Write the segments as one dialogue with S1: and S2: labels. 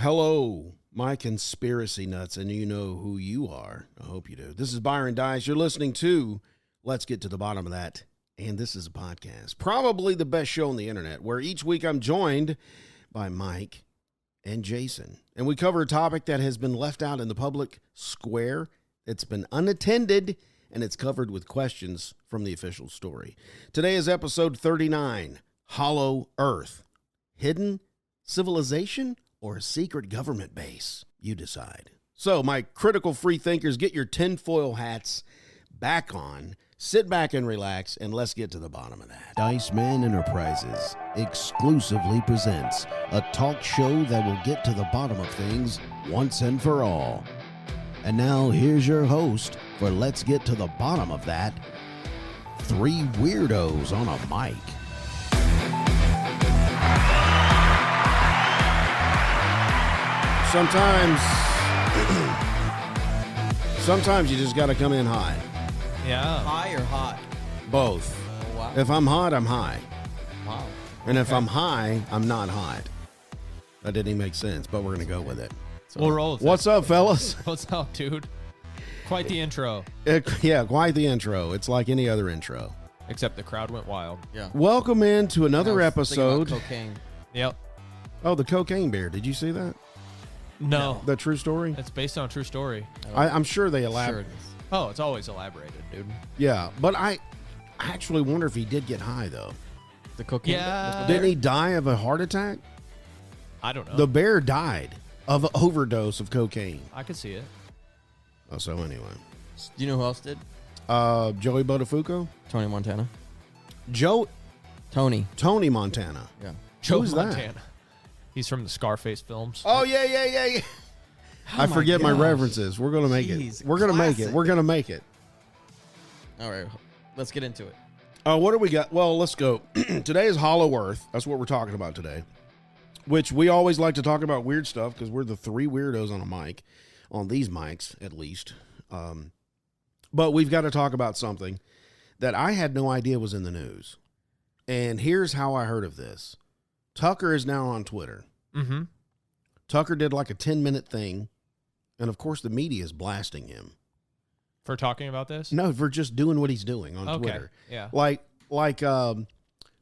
S1: Hello, my conspiracy nuts, and you know who you are. I hope you do. This is Byron Dice. You're listening to Let's Get to the Bottom of That, and this is a podcast, probably the best show on the internet, where each week I'm joined by Mike and Jason, and we cover a topic that has been left out in the public square. It's been unattended, and it's covered with questions from the official story. Today is episode 39, Hollow Earth, Hidden Civilization or a secret government base? You decide. So, my critical free thinkers, get your tinfoil hats back on, sit back and relax, and let's get to the bottom of that. Dice Man Enterprises exclusively presents a talk show that will get to the bottom of things once and for all. And now, here's your host for Let's Get to the Bottom of That, three weirdos on a mic. Sometimes you just got to come in high.
S2: Yeah.
S3: High or hot?
S1: Both.
S3: Oh, wow.
S1: If I'm hot, I'm high.
S3: Wow.
S1: And if I'm high, I'm not hot. That didn't even make sense, but we're going to go with it.
S2: So, we'll roll with
S1: What's up, fellas?
S2: What's up, dude? Quite the intro.
S1: Yeah, quite the intro. It's like any other intro.
S2: Except the crowd went wild.
S3: Yeah.
S1: Welcome in to another episode.
S3: Cocaine.
S2: Yep.
S1: Oh, the cocaine bear. Did you see that?
S2: No.
S1: The true story?
S2: It's based on a true story.
S1: I'm sure they
S3: Sure
S1: elaborate.
S3: it is.
S2: Oh, it's always elaborated, dude.
S1: Yeah, but I actually wonder if he did get high, though.
S3: The cocaine.
S2: Yeah.
S1: Didn't he die of a heart attack?
S2: I don't know.
S1: The bear died of an overdose of cocaine.
S2: I could see it.
S1: Oh, so anyway.
S3: Do you know who else did?
S1: Joey Buttafuoco?
S3: Tony Montana.
S1: Tony Montana.
S3: Yeah.
S2: Joe
S1: Who's that?
S2: Montana. He's from the Scarface films.
S1: Oh, yeah. I
S3: my
S1: forget my
S3: gosh.
S1: references. We're going to make
S3: Jeez,
S1: it. We're going to make it.
S3: classic.
S1: We're going to make it.
S3: All right. Let's get into it.
S1: What do we got? Well, let's go. Today is Hollow Earth. That's what we're talking about today, which we always like to talk about weird stuff because we're the three weirdos on a mic, on these mics at least. But we've got to talk about something that I had no idea was in the news. And here's how I heard of this. Tucker is now on Twitter.
S2: Mm-hmm.
S1: Tucker did like a 10-minute thing. And of course, the media is blasting him.
S2: For talking about this?
S1: No, for just doing what he's doing on
S2: Okay.
S1: Twitter.
S2: Yeah.
S1: Like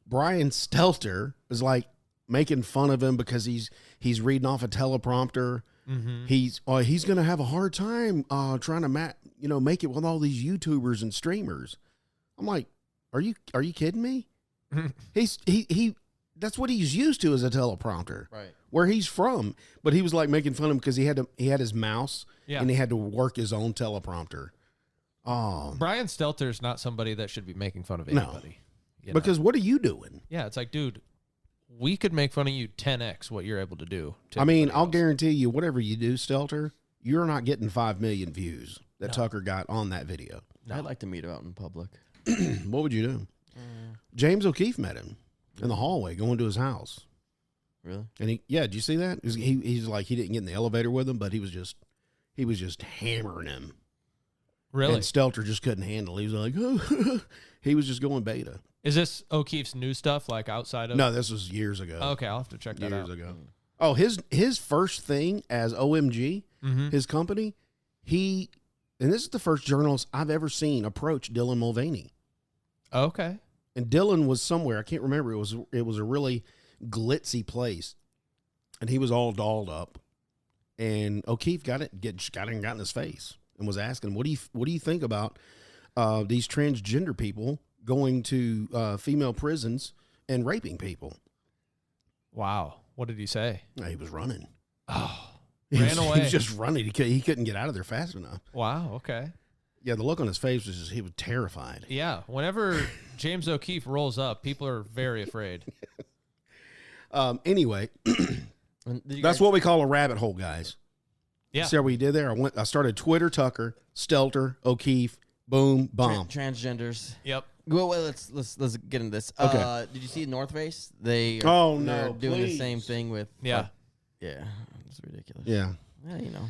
S1: Brian Stelter is like making fun of him because he's reading off a teleprompter.
S2: Mm-hmm.
S1: He's going to have a hard time trying to make it with all these YouTubers and streamers. I'm like, are you kidding me? he that's what he's used to as a teleprompter.
S3: Right.
S1: Where he's from, but he was like making fun of him because he had his mouse and he had to work his own teleprompter. Oh,
S2: Brian Stelter's not somebody that should be making fun of anybody. You know?
S1: because what are you doing?
S2: Yeah, it's like, dude, we could make fun of you 10x what you're able to do. To
S1: I mean,
S2: everybody
S1: I'll
S2: else.
S1: guarantee you, whatever you do, Stelter, you're not getting 5 million views that
S2: No.
S1: Tucker got on that video.
S2: No.
S3: I'd like to meet him out in public.
S1: What would you do? James O'Keefe met him in the hallway going to his house.
S3: Really?
S1: And did you see that? He's like, he didn't get in the elevator with him, but he was just hammering him.
S2: Really?
S1: And Stelter just couldn't handle it. He was like, he was just going beta.
S2: Is this O'Keefe's new stuff, like outside of?
S1: No, this was years ago.
S2: Okay, I'll have to check that
S1: Years
S2: out.
S1: ago. Oh, his first thing as OMG,
S2: Mm-hmm.
S1: his company, and this is the first journalist I've ever seen approach Dylan Mulvaney.
S2: Okay.
S1: And Dylan was somewhere, I can't remember. It was a really glitzy place, and he was all dolled up. And O'Keefe got in his face and was asking, "What do you think about these transgender people going to female prisons and raping people?"
S2: Wow. What did he say?
S1: He was running.
S2: Oh,
S1: He
S2: ran away.
S1: He was just running. He couldn't get out of there fast enough.
S2: Wow. Okay.
S1: Yeah, the look on his face was he was terrified.
S2: Yeah. Whenever James O'Keefe rolls up, people are very afraid.
S1: Anyway, that's what we call a rabbit hole, guys.
S2: Yeah.
S1: See what we did there? I started Twitter, Tucker, Stelter, O'Keefe, boom, bomb.
S3: Transgenders.
S2: Yep.
S3: Well, let's get into this.
S1: Okay.
S3: Did you see North Face?
S1: Oh, no,
S3: they're doing
S1: please.
S3: the same thing with.
S2: Yeah.
S3: Yeah. It's ridiculous.
S1: Yeah.
S3: Yeah, you know.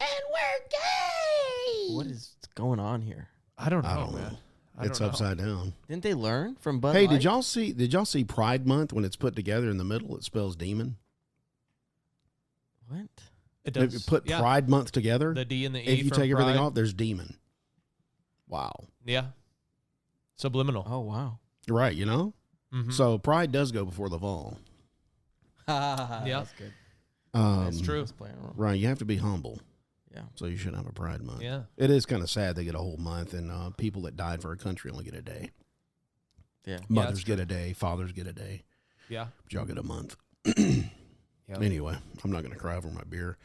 S1: And we're gay.
S3: What is going on here?
S2: I don't know,
S1: I don't
S2: man.
S1: know.
S2: I
S1: It's
S2: don't know.
S1: upside down.
S3: Didn't they learn from Bud
S1: Hey,
S3: Light?
S1: did y'all see Pride Month when it's put together in the middle? It spells demon.
S3: What?
S2: It
S1: If
S2: does.
S1: you put
S2: yeah.
S1: Pride Month together,
S2: The D and the E.
S1: if you
S2: from
S1: take everything
S2: Pride.
S1: off, there's demon. Wow.
S2: Yeah. Subliminal.
S3: Oh wow.
S1: Right, you know?
S2: Mhm.
S1: So Pride does go before the fall.
S2: Yeah.
S3: That's good.
S2: That's true.
S3: That's playing a role.
S1: Right, you have to be humble.
S3: Yeah.
S1: So you shouldn't have a Pride Month.
S2: Yeah.
S1: It is kind of sad they get a whole month, and people that died for a country only get a day.
S3: Yeah.
S1: Mothers
S2: that's
S1: get a day, fathers get a day,
S2: Yeah.
S1: but y'all get a month.
S2: Yeah.
S1: Anyway, I'm not going to cry over my beer.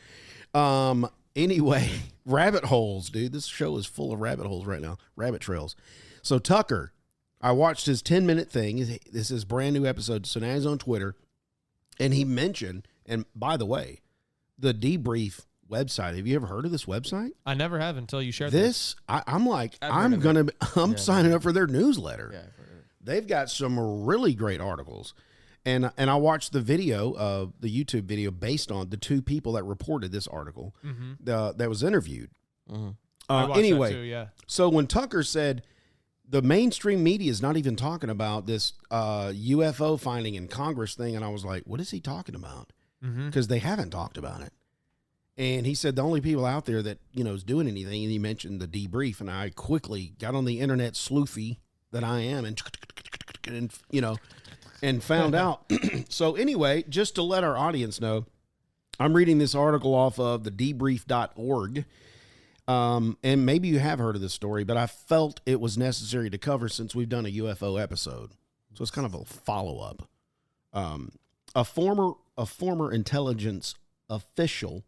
S1: Anyway, rabbit holes, dude. This show is full of rabbit holes right now. Rabbit trails. So Tucker, I watched his 10-minute thing. This is a brand new episode. So now he's on Twitter, and he mentioned, and by the way, the debrief website. Have you ever heard of this website?
S2: I never have until you shared this.
S1: I'm like,
S3: I've heard of
S1: I'm
S3: Yeah.
S1: signing up for their newsletter.
S3: Yeah. I've heard of it.
S1: They've got some really great articles. And I watched the video, the YouTube video based on the two people that reported this article that was interviewed.
S3: Mhm.
S2: I watched
S1: Anyway,
S2: that too, yeah.
S1: so when Tucker said the mainstream media is not even talking about this UFO finding in Congress thing, and I was like, what is he talking about? Because they haven't talked about it. And he said the only people out there that, is doing anything, and he mentioned the debrief, and I quickly got on the internet sleuthy that I am and found out. So anyway, just to let our audience know, I'm reading this article off of the debrief.org. And maybe you have heard of this story, but I felt it was necessary to cover since we've done a UFO episode. So it's kind of a follow-up. A former intelligence official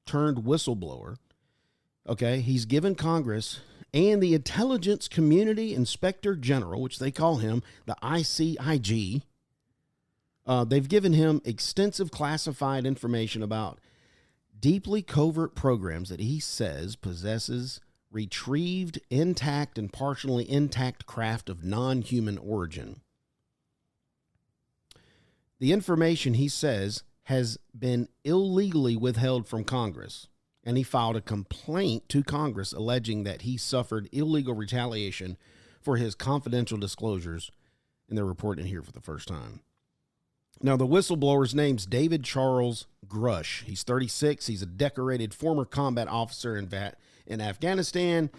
S1: turned whistleblower. Okay, he's given Congress and the Intelligence Community Inspector General, which they call him, the ICIG, they've given him extensive classified information about deeply covert programs that he says possesses retrieved, intact, and partially intact craft of non-human origin. The information, he says, has been illegally withheld from Congress, and he filed a complaint to Congress alleging that he suffered illegal retaliation for his confidential disclosures, and they're reporting here for the first time. Now, the whistleblower's name's David Charles Grush. He's 36. He's a decorated former combat officer in Afghanistan.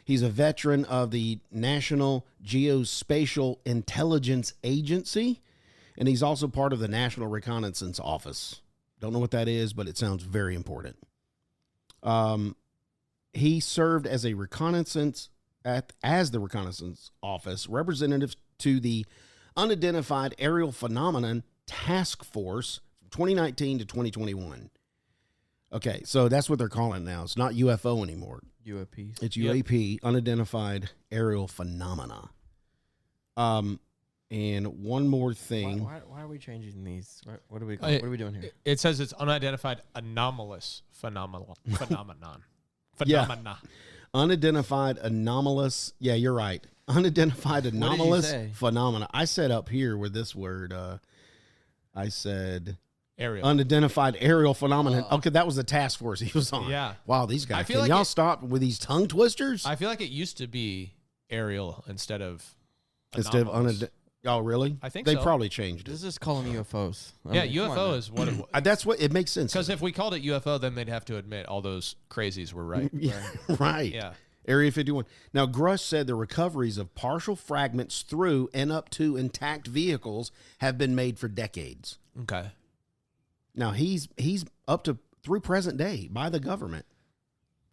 S1: He's a veteran of the National Geospatial Intelligence Agency, and he's also part of the National Reconnaissance Office. Don't know what that is, but it sounds very important. He served as a reconnaissance the reconnaissance office representative to the Unidentified Aerial Phenomenon Task Force from 2019 to 2021. Okay, so that's what they're calling it now. It's not UFO anymore.
S3: UAPs.
S1: It's UAP, Unidentified Aerial Phenomena. And one more thing.
S3: Why are we changing these? What are we doing here?
S2: It says it's unidentified anomalous phenomenon.
S1: Yeah.
S2: Phenomena.
S1: Unidentified anomalous. Yeah, you're right. Unidentified anomalous
S3: say?
S1: phenomena. I said up here with this word, I said
S2: Aerial.
S1: unidentified aerial phenomenon. Okay, that was the task force he was on.
S2: Yeah.
S1: Wow, these guys.
S2: I feel
S1: Can
S2: like
S1: y'all
S2: it-
S1: stop with these tongue twisters?
S2: I feel like it used to be aerial instead of
S1: Instead of
S2: anomalous.
S1: Oh, really?
S2: I think
S1: they
S2: so.
S1: probably changed it.
S3: Let's just call them UFOs. I
S2: Yeah,
S3: mean, come on
S2: UFO
S3: now.
S2: is what it was.
S1: That's what it makes sense.
S2: Because if we called it UFO, then they'd have to admit all those crazies were right.
S1: Yeah, right.
S2: Yeah.
S1: Area 51. Now, Grush said the recoveries of partial fragments through and up to intact vehicles have been made for decades.
S2: Okay.
S1: Now, he's up to through present day by the government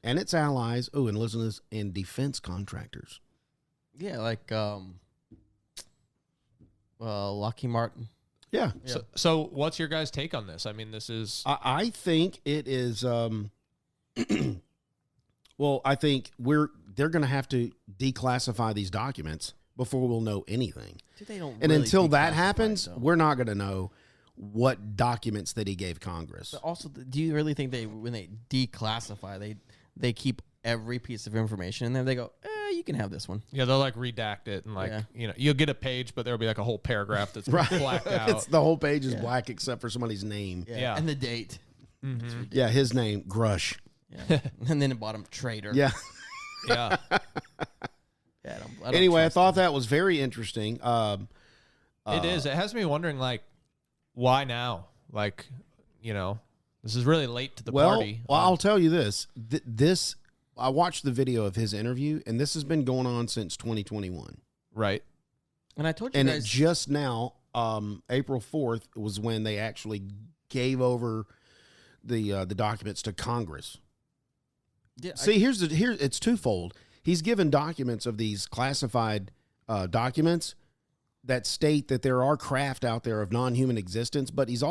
S1: and its allies. Oh, and listen to this, and defense contractors.
S3: Yeah, like Lockheed Martin.
S1: Yeah.
S3: Yeah.
S2: So what's your guys' take on this? I mean, this is
S1: I think it is. Well, I think they're going to have to declassify these documents before we'll know anything.
S3: Dude, they don't.
S1: And
S3: really
S1: until that
S3: declassify
S1: happens,
S3: it, though.
S1: we're not going to know what documents that he gave Congress.
S3: But also, do you really think when they declassify, they keep every piece of information in there? They go, you can have this one.
S2: yeah, they'll like redact it and like
S3: Yeah.
S2: you'll get a page, but there'll be like a whole paragraph that's blacked out.
S1: It's the whole page is
S3: Yeah.
S1: black except for somebody's name.
S2: Yeah.
S3: And the date.
S2: Mhm.
S1: Yeah, his name, Grush.
S3: Yeah. And then at bottom, traitor.
S1: Yeah.
S2: Yeah.
S3: Yeah, I don't
S1: Anyway, I
S3: trust
S1: thought
S3: them.
S1: that was very interesting.
S2: It is. It has me wondering, like, why now? Like, you know, This is really late to the
S1: Well,
S2: party.
S1: I'll tell you this. This I watched the video of his interview, and this has been going on since 2021.
S2: Right.
S3: And I told you
S1: And
S3: guys.
S1: it just now, April 4th, was when they actually gave over the documents to Congress.
S3: Yeah,
S1: See, here it's twofold. He's given documents of these classified documents that state that there are craft out there of non-human existence, but he's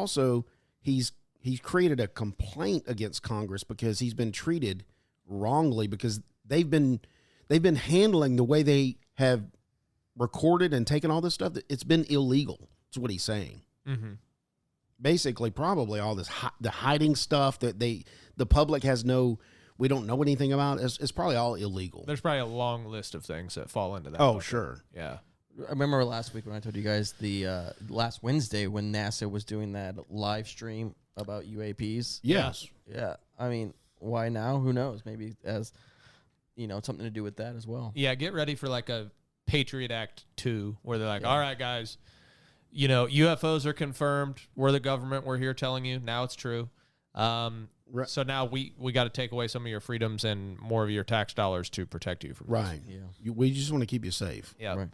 S1: created a complaint against Congress because he's been treated wrongly because they've been handling the way they have recorded and taken all this stuff. It's been illegal. That's what he's saying.
S2: Mm-hmm.
S1: Basically, probably all this the hiding stuff that the public has we don't know anything about. It's probably all illegal.
S2: There's probably a long list of things that fall into that.
S1: Oh,
S2: bucket.
S1: sure.
S2: Yeah.
S3: I remember last week when I told you guys the last Wednesday when NASA was doing that live stream about UAPs.
S1: Yes.
S3: Yeah. I mean, why now? Who knows? Maybe as something to do with that as well.
S2: Yeah, get ready for like a Patriot Act 2 where they're like, all right, guys, UFOs are confirmed. We're the government. We're here telling you. Now it's true. So now we got to take away some of your freedoms and more of your tax dollars to protect you from this.
S1: Right.
S3: Yeah.
S1: We just want to keep you safe.
S2: Yeah.
S3: Right.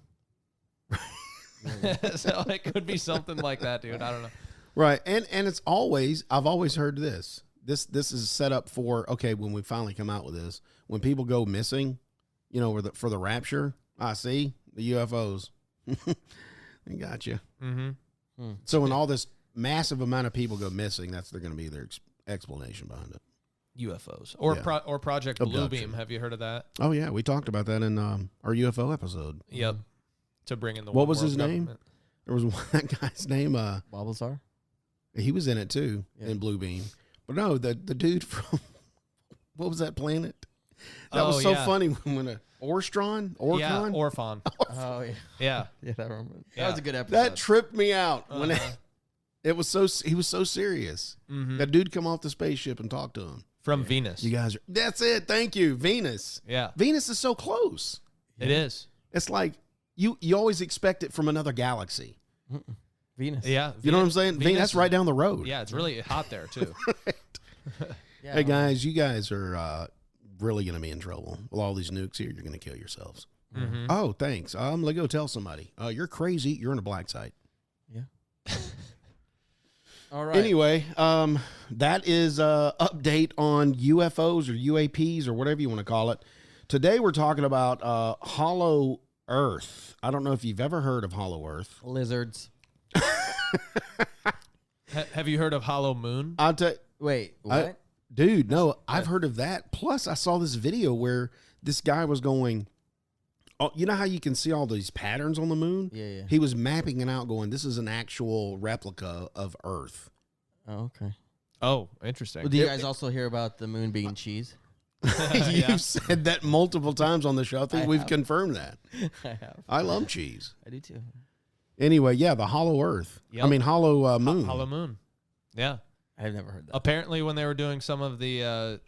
S2: So it could be something like that, dude. I don't know.
S1: Right. And it's I've always heard this. This is set up for, okay, when we finally come out with this, when people go missing, for the rapture, I see the UFOs. They got you.
S2: Mm-hmm.
S1: So when all this massive amount of people go missing, they're going to be their explanation behind it.
S2: UFOs or
S1: Yeah.
S2: or Project
S1: Abduction.
S2: Bluebeam. Have you heard of that?
S1: Oh, yeah. We talked about that in our UFO episode.
S2: Yep. To bring in the
S1: What
S2: one
S1: was his
S2: world
S1: name?
S2: government.
S1: There was that guy's name.
S3: Bobblesar?
S1: He was in it too,
S3: Yeah.
S1: in Bluebeam. But no, the dude from what was that planet? That was
S2: Oh,
S1: so
S2: yeah.
S1: funny when a Orstron,
S2: Yeah,
S1: Orcon.
S2: Orphon.
S3: Oh, yeah.
S2: Yeah.
S3: Yeah, I remember.
S2: Yeah.
S3: That was a good episode.
S1: That tripped me out when
S2: Uh-huh.
S1: it was so. He was so serious.
S2: Mhm.
S1: That dude come off the spaceship and talk to him.
S2: From Venus.
S1: You guys are. That's it. Thank you, Venus.
S2: Yeah,
S1: Venus is so close.
S2: it is.
S1: It's like you always expect it from another galaxy.
S3: Venus.
S2: Yeah.
S1: You know what I'm saying? Venus, that's right down the road.
S2: Yeah, it's really hot there, too.
S3: Yeah,
S1: Hey guys, you guys are really going to be in trouble with all these nukes here. You're going to kill yourselves.
S2: Mhm.
S1: Oh, thanks. I'm going to go tell somebody. You're crazy. You're in a black site.
S3: Yeah. All right.
S1: Anyway, that is update on UFOs or UAPs or whatever you want to call it. Today we're talking about Hollow Earth. I don't know if you've ever heard of Hollow Earth.
S3: Lizards.
S2: Have you heard of Hollow Moon?
S1: I'll tell
S3: Wait, what?
S1: dude, no, I've heard of that. Plus, I saw this video where this guy was going, oh, you know how you can see all these patterns on the moon?
S3: Yeah.
S1: He was mapping it out going, this is an actual replica of Earth.
S3: Oh, okay.
S2: Oh, interesting.
S3: Well, do you guys also hear about the moon being cheese?
S1: You've said that multiple times on the show. I think
S3: I
S1: we've
S3: have.
S1: confirmed that.
S3: I have.
S1: I love cheese.
S3: I do too.
S1: Anyway, yeah, the Hollow Earth.
S2: Yep.
S1: I mean, Hollow Moon.
S2: Hollow Moon. Yeah.
S3: I've never heard that.
S2: Apparently, when they were doing some of the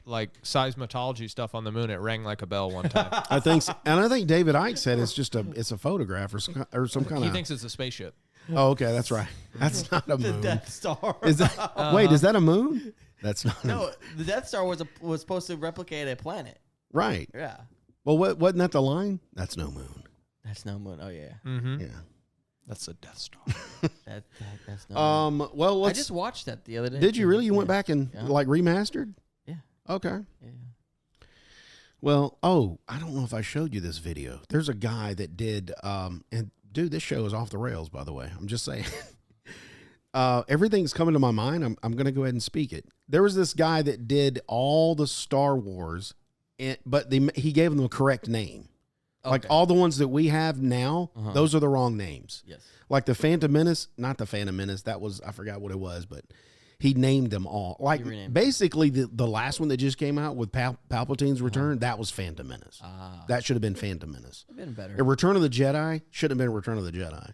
S2: seismology stuff on the moon, it rang like a bell one time.
S1: I think, so. And I think David Icke said it's a photograph or some kind
S2: He
S1: of.
S2: thinks it's a spaceship.
S1: Oh, okay, that's right. That's not a
S3: The
S1: moon.
S3: Death Star.
S1: Is that? Wait, is that a moon? That's not.
S3: No, the Death Star was supposed to replicate a planet.
S1: Right.
S3: Yeah.
S1: Well, wasn't that the line? That's no moon.
S3: That's no moon. Oh yeah.
S2: Mm-hmm.
S1: Yeah.
S2: That's a Death Star.
S3: That's no moon.
S1: Well,
S3: I
S1: let's.
S3: just watched that the other day.
S1: Did you really? You went
S3: Yeah.
S1: back and
S3: Yeah.
S1: like remastered?
S3: Yeah.
S1: Okay.
S3: Yeah.
S1: Well, I don't know if I showed you this video. There's a guy that did, and dude, this show is off the rails, by the way. I'm just saying. Everything's coming to my mind. I'm going to go ahead and speak it. There was this guy that did all the Star Wars, but he gave them the correct name. Like
S3: Okay.
S1: all the ones that we have now,
S3: Uh-huh.
S1: those are the wrong names.
S3: Yes.
S1: Like the Phantom Menace, not the Phantom Menace. That was, I forgot what it was, but he named them all. Like
S3: He renamed
S1: basically the last one that just came out with Palpatine's Return, that was Phantom Menace.
S3: Ah.
S1: That should have been Phantom Menace.
S3: Been better.
S1: A Return of the Jedi should have been Return of the Jedi.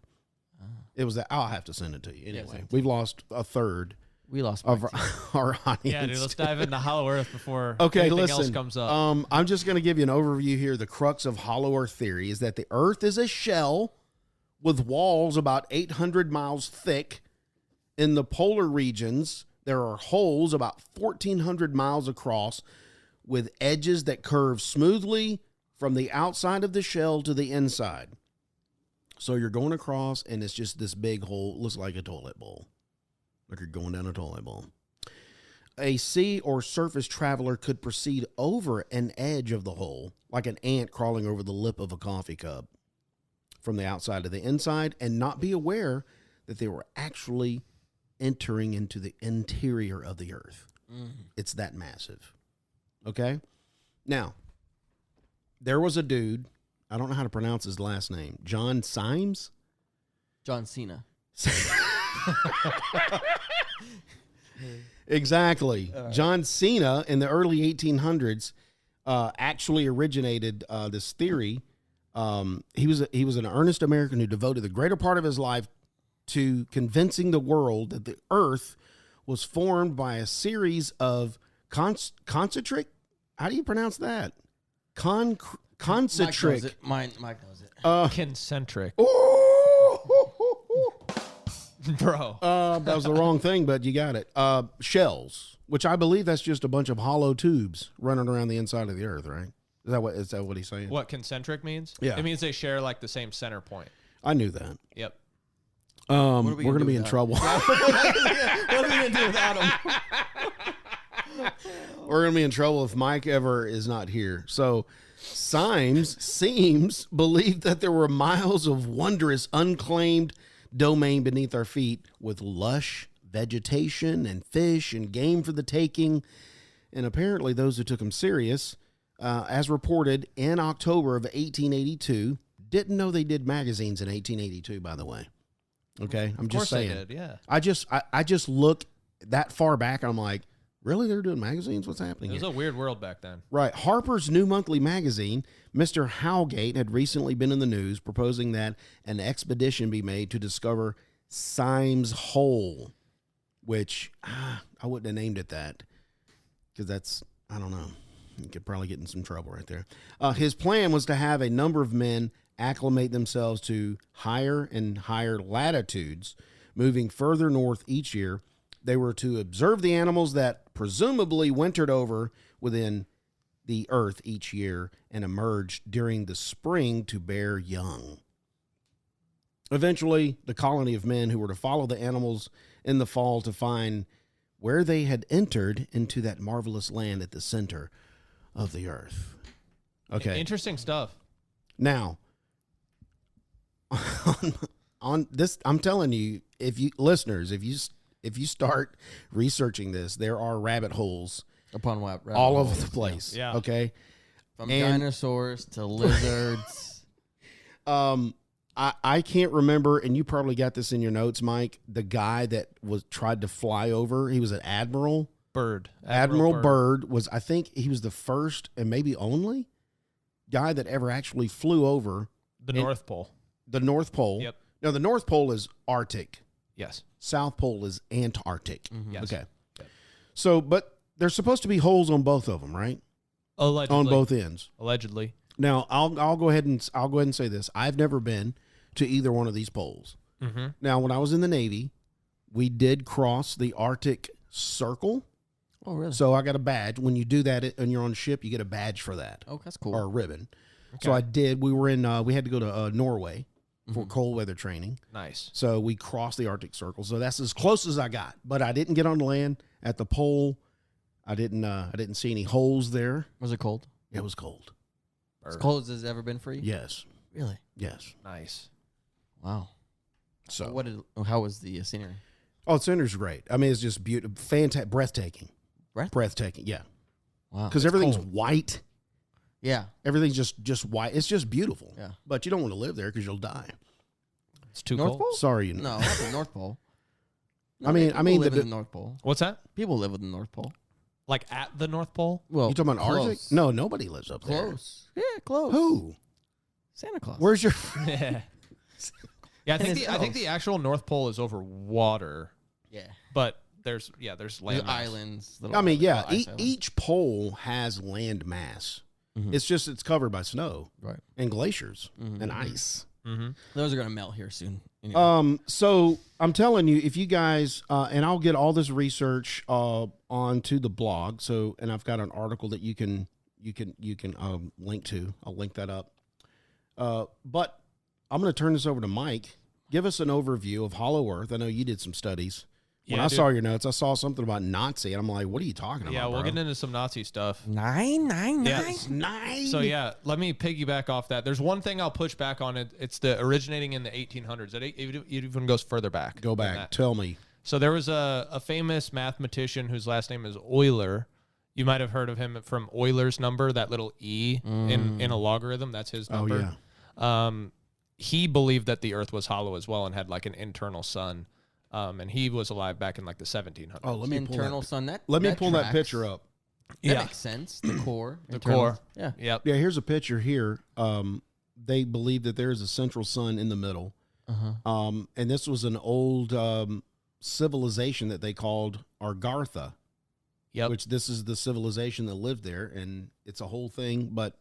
S1: It was that. I'll have to send it to you. Anyway,
S3: send it to
S1: we've lost a third
S3: We lost
S1: of
S3: Mike,
S1: our audience.
S2: Yeah, dude, let's dive into Hollow Earth before
S1: Okay,
S2: anything
S1: listen.
S2: else comes up.
S1: I'm just going to give you an overview here. The crux of Hollow Earth theory is that the Earth is a shell with walls about 800 miles thick in the polar regions There are holes about 1,400 miles across with edges that curve smoothly from the outside of the shell to the inside. So you're going across, and it's just this big hole. It looks like a toilet bowl. Like you're going down a toilet bowl. A sea or surface traveler could proceed over an edge of the hole, like an ant crawling over the lip of a coffee cup, from the outside to the inside, and not be aware that they were actually entering into the interior of the earth. It's that massive. Okay? Now, there was a dude, I don't know how to pronounce his last name, John Symes?
S3: John Cena.
S1: Exactly. Right. John Cena in the early 1800s actually originated this theory. He was an earnest American who devoted the greater part of his life to convincing the world that the earth was formed by a series of concentric. How do you pronounce that? Concentric.
S3: Mike knows it.
S2: Concentric.
S1: Ooh,
S2: bro.
S1: That was the wrong thing, but you got it. Shells, which I believe that's just a bunch of hollow tubes running around the inside of the earth, right? Is that what he's saying?
S2: What concentric means?
S1: Yeah.
S2: It means they share like the same center point.
S1: I knew that.
S2: Yep.
S1: We're going to be in trouble.
S3: What are we going to do without him?
S1: We're going to be in trouble if Mike ever is not here. So Symes believed that there were miles of wondrous unclaimed domain beneath our feet with lush vegetation and fish and game for the taking. And apparently those who took him serious, as reported in October of 1882, didn't know they did magazines in 1882, by the way. Okay, I'm just saying.
S2: They did, yeah.
S1: I just look that far back and I'm like, really? They're doing magazines? What's happening
S2: It was
S1: here?
S2: a weird world back then.
S1: Right. Harper's new monthly magazine, Mr. Howgate, had recently been in the news proposing that an expedition be made to discover Symes Hole, which I wouldn't have named it that because that's, I don't know. You could probably get in some trouble right there. His plan was to have a number of men acclimate themselves to higher and higher latitudes, moving further north each year. They were to observe the animals that presumably wintered over within the earth each year and emerged during the spring to bear young. Eventually, the colony of men who were to follow the animals in the fall to find where they had entered into that marvelous land at the center of the earth. Okay.
S2: Interesting stuff.
S1: Now, on this, I'm telling you, if you start researching this, there are rabbit holes
S3: Upon what?
S1: all over the place.
S2: Yeah.
S1: Okay.
S3: From dinosaurs to lizards.
S1: I can't remember, and you probably got this in your notes, Mike. The guy that tried to fly over, he was an admiral. Admiral Byrd was, I think, he was the first and maybe only guy that ever actually flew over
S2: the North Pole.
S1: The North Pole.
S2: Yep.
S1: No, the North Pole is Arctic.
S2: Yes.
S1: South Pole is Antarctic.
S2: Mm-hmm. Yes.
S1: Okay.
S2: Yep.
S1: So, but there's supposed to be holes on both of them, right?
S2: Allegedly.
S1: On both ends.
S2: Allegedly.
S1: Now, I'll go ahead and say this. I've never been to either one of these poles.
S2: Mm-hmm.
S1: Now, when I was in the Navy, we did cross the Arctic Circle.
S3: Oh, really?
S1: So I got a badge. When you do that and you're on a ship, you get a badge for that.
S3: Oh, that's cool.
S1: Or a ribbon.
S2: Okay.
S1: So I did. We were in. We had to go to Norway for cold weather training.
S2: Nice.
S1: So we crossed the Arctic Circle. So that's as close as I got. But I didn't get on land at the pole. I didn't see any holes there.
S3: Was it cold?
S1: It was cold.
S3: As cold as it's ever been for you?
S1: Yes.
S3: Really?
S1: Yes.
S2: Nice.
S3: Wow.
S1: So
S3: how was the scenery?
S1: Oh, the center's great. I mean, it's just beautiful, fantastic, breathtaking. Breathtaking, yeah.
S3: Wow.
S1: Because everything's white.
S3: Yeah.
S1: Everything's just white. It's just beautiful.
S3: Yeah.
S1: But you don't want to live there because you'll die.
S2: It's too
S3: North
S2: cold.
S3: Pole?
S1: Sorry.
S3: No, not the North Pole.
S1: I mean,
S3: people live in the North Pole.
S2: What's that?
S3: People live in the North Pole.
S2: Like at the North Pole?
S3: Well,
S1: You talking about
S3: close.
S1: Arctic? No, nobody lives up there.
S3: Close. Yeah, close.
S1: Who?
S3: Santa Claus.
S1: Where's your?
S2: Yeah. Yeah, I think the actual North Pole is over water,
S3: Yeah.
S2: but there's
S3: There's
S2: land mass.
S3: islands.
S1: I mean, yeah.
S3: ice islands.
S1: Each pole has land mass.
S3: Mhm.
S1: It's covered by snow,
S3: Right.
S1: and glaciers
S3: Mhm.
S1: and ice.
S2: Mm-hmm.
S3: Those are going to melt here soon. Anyway.
S1: So I'm telling you, if you guys, and I'll get all this research onto the blog. So, and I've got an article that you can link to. I'll link that up. But I'm going to turn this over to Mike. Give us an overview of Hollow Earth. I know you did some studies. When I saw your notes, I saw something about Nazi, and I'm like, what are you talking about?
S2: Yeah, we'll
S1: bro?
S2: get into some Nazi stuff.
S3: Nine.
S2: So yeah, let me piggyback off that. There's one thing I'll push back on it. It's the originating in the 1800s. It even goes further back.
S1: Go back. Tell me.
S2: So there was a famous mathematician whose last name is Euler. You might have heard of him from Euler's number, that little E in a logarithm. That's his number.
S1: Oh, yeah.
S2: He believed that the Earth was hollow as well and had like an internal sun. And he was alive back in like the 1700s.
S1: Oh, let me
S3: internal sun.
S1: Let me pull
S3: tracks.
S1: that picture up.
S3: That makes sense. The core.
S2: The
S3: internal.
S2: core.
S3: Yeah.
S2: Yep.
S1: Yeah, here's a picture here. They believe that there is a central sun in the middle. And this was an old civilization that they called Argartha.
S2: Yep.
S1: Which this is the civilization that lived there, and it's a whole thing, but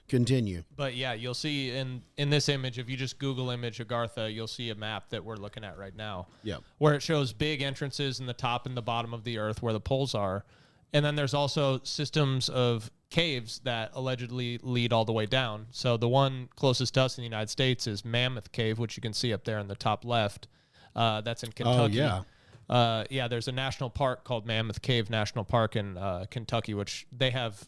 S1: continue.
S2: But yeah, you'll see in this image, if you just Google image Agartha, you'll see a map that we're looking at right now.
S1: Yeah.
S2: Where it shows big entrances in the top and the bottom of the Earth where the poles are. And then there's also systems of caves that allegedly lead all the way down. So the one closest to us in the United States is Mammoth Cave, which you can see up there in the top left. That's in Kentucky.
S1: Oh, yeah.
S2: Yeah, there's a national park called Mammoth Cave National Park in Kentucky, which they have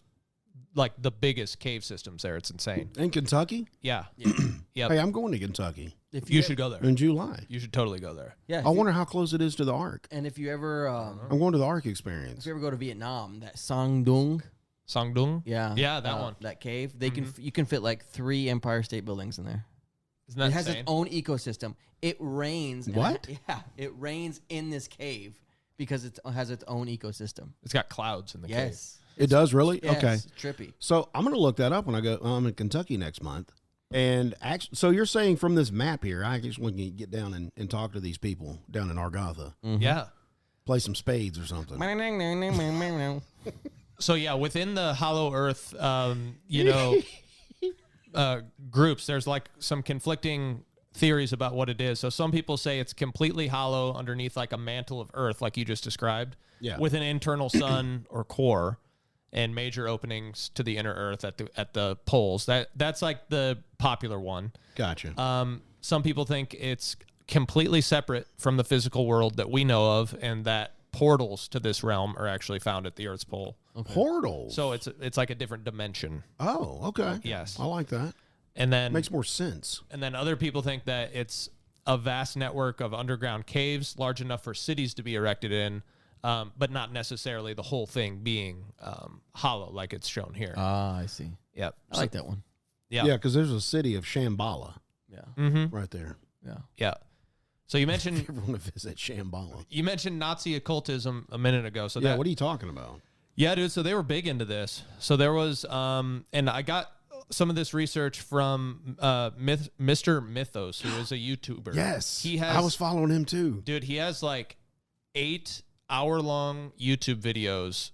S2: like the biggest cave systems there. It's insane.
S1: In Kentucky?
S2: Yeah. Yep.
S1: Hey, I'm going to Kentucky
S3: If
S2: You should go there.
S1: in July.
S2: You should totally go there.
S3: Yeah.
S1: I wonder how close it is to the Ark.
S3: And if you ever,
S1: I'm going to the Ark experience.
S3: if you ever go to Vietnam, that Sangdung,
S2: Sangdung?
S3: yeah,
S2: Yeah, that one.
S3: that cave, you can fit like 3 Empire State Buildings in there.
S2: Isn't that
S3: It has
S2: insane?
S3: its own ecosystem. It rains.
S1: What?
S3: Yeah, it rains in this cave because it has its own ecosystem.
S2: It's got clouds in the cave.
S3: Yes.
S1: It does, really?
S3: Yes,
S1: Okay.
S3: trippy.
S1: So I'm going to look that up when I go. I'm in Kentucky next month. And actually, so you're saying from this map here, I just want to get down and talk to these people down in Argatha.
S2: Yeah.
S1: Play some spades or something.
S2: So yeah, within the Hollow Earth, groups, there's like some conflicting theories about what it is. So some people say it's completely hollow underneath like a mantle of Earth, like you just described, with an internal sun or core and major openings to the inner Earth at the poles. That's like the popular one.
S1: Gotcha.
S2: Some people think it's completely separate from the physical world that we know of, and that portals to this realm are actually found at the Earth's pole.
S1: Portals.
S2: So it's like a different dimension.
S1: Oh, okay.
S2: Yes.
S1: I like that.
S2: And then
S1: Makes more sense.
S2: And then other people think that it's a vast network of underground caves large enough for cities to be erected in, but not necessarily the whole thing being hollow like it's shown here.
S3: Ah, I see.
S2: Yep.
S3: I like that one.
S2: Yeah.
S1: Yeah, because there's a city of Shambhala
S3: Yeah.
S2: Mm-hmm.
S1: right there.
S3: Yeah.
S2: Yeah. So you mentioned
S1: If you want to visit Shambhala.
S2: you mentioned Nazi occultism a minute ago. So
S1: Yeah, what are you talking about?
S2: Yeah, dude. So they were big into this. So there was, and I got some of this research from Mr. Mythos, who is a YouTuber.
S1: Yes.
S2: I
S1: was following him too.
S2: Dude, he has like 8-hour-long YouTube videos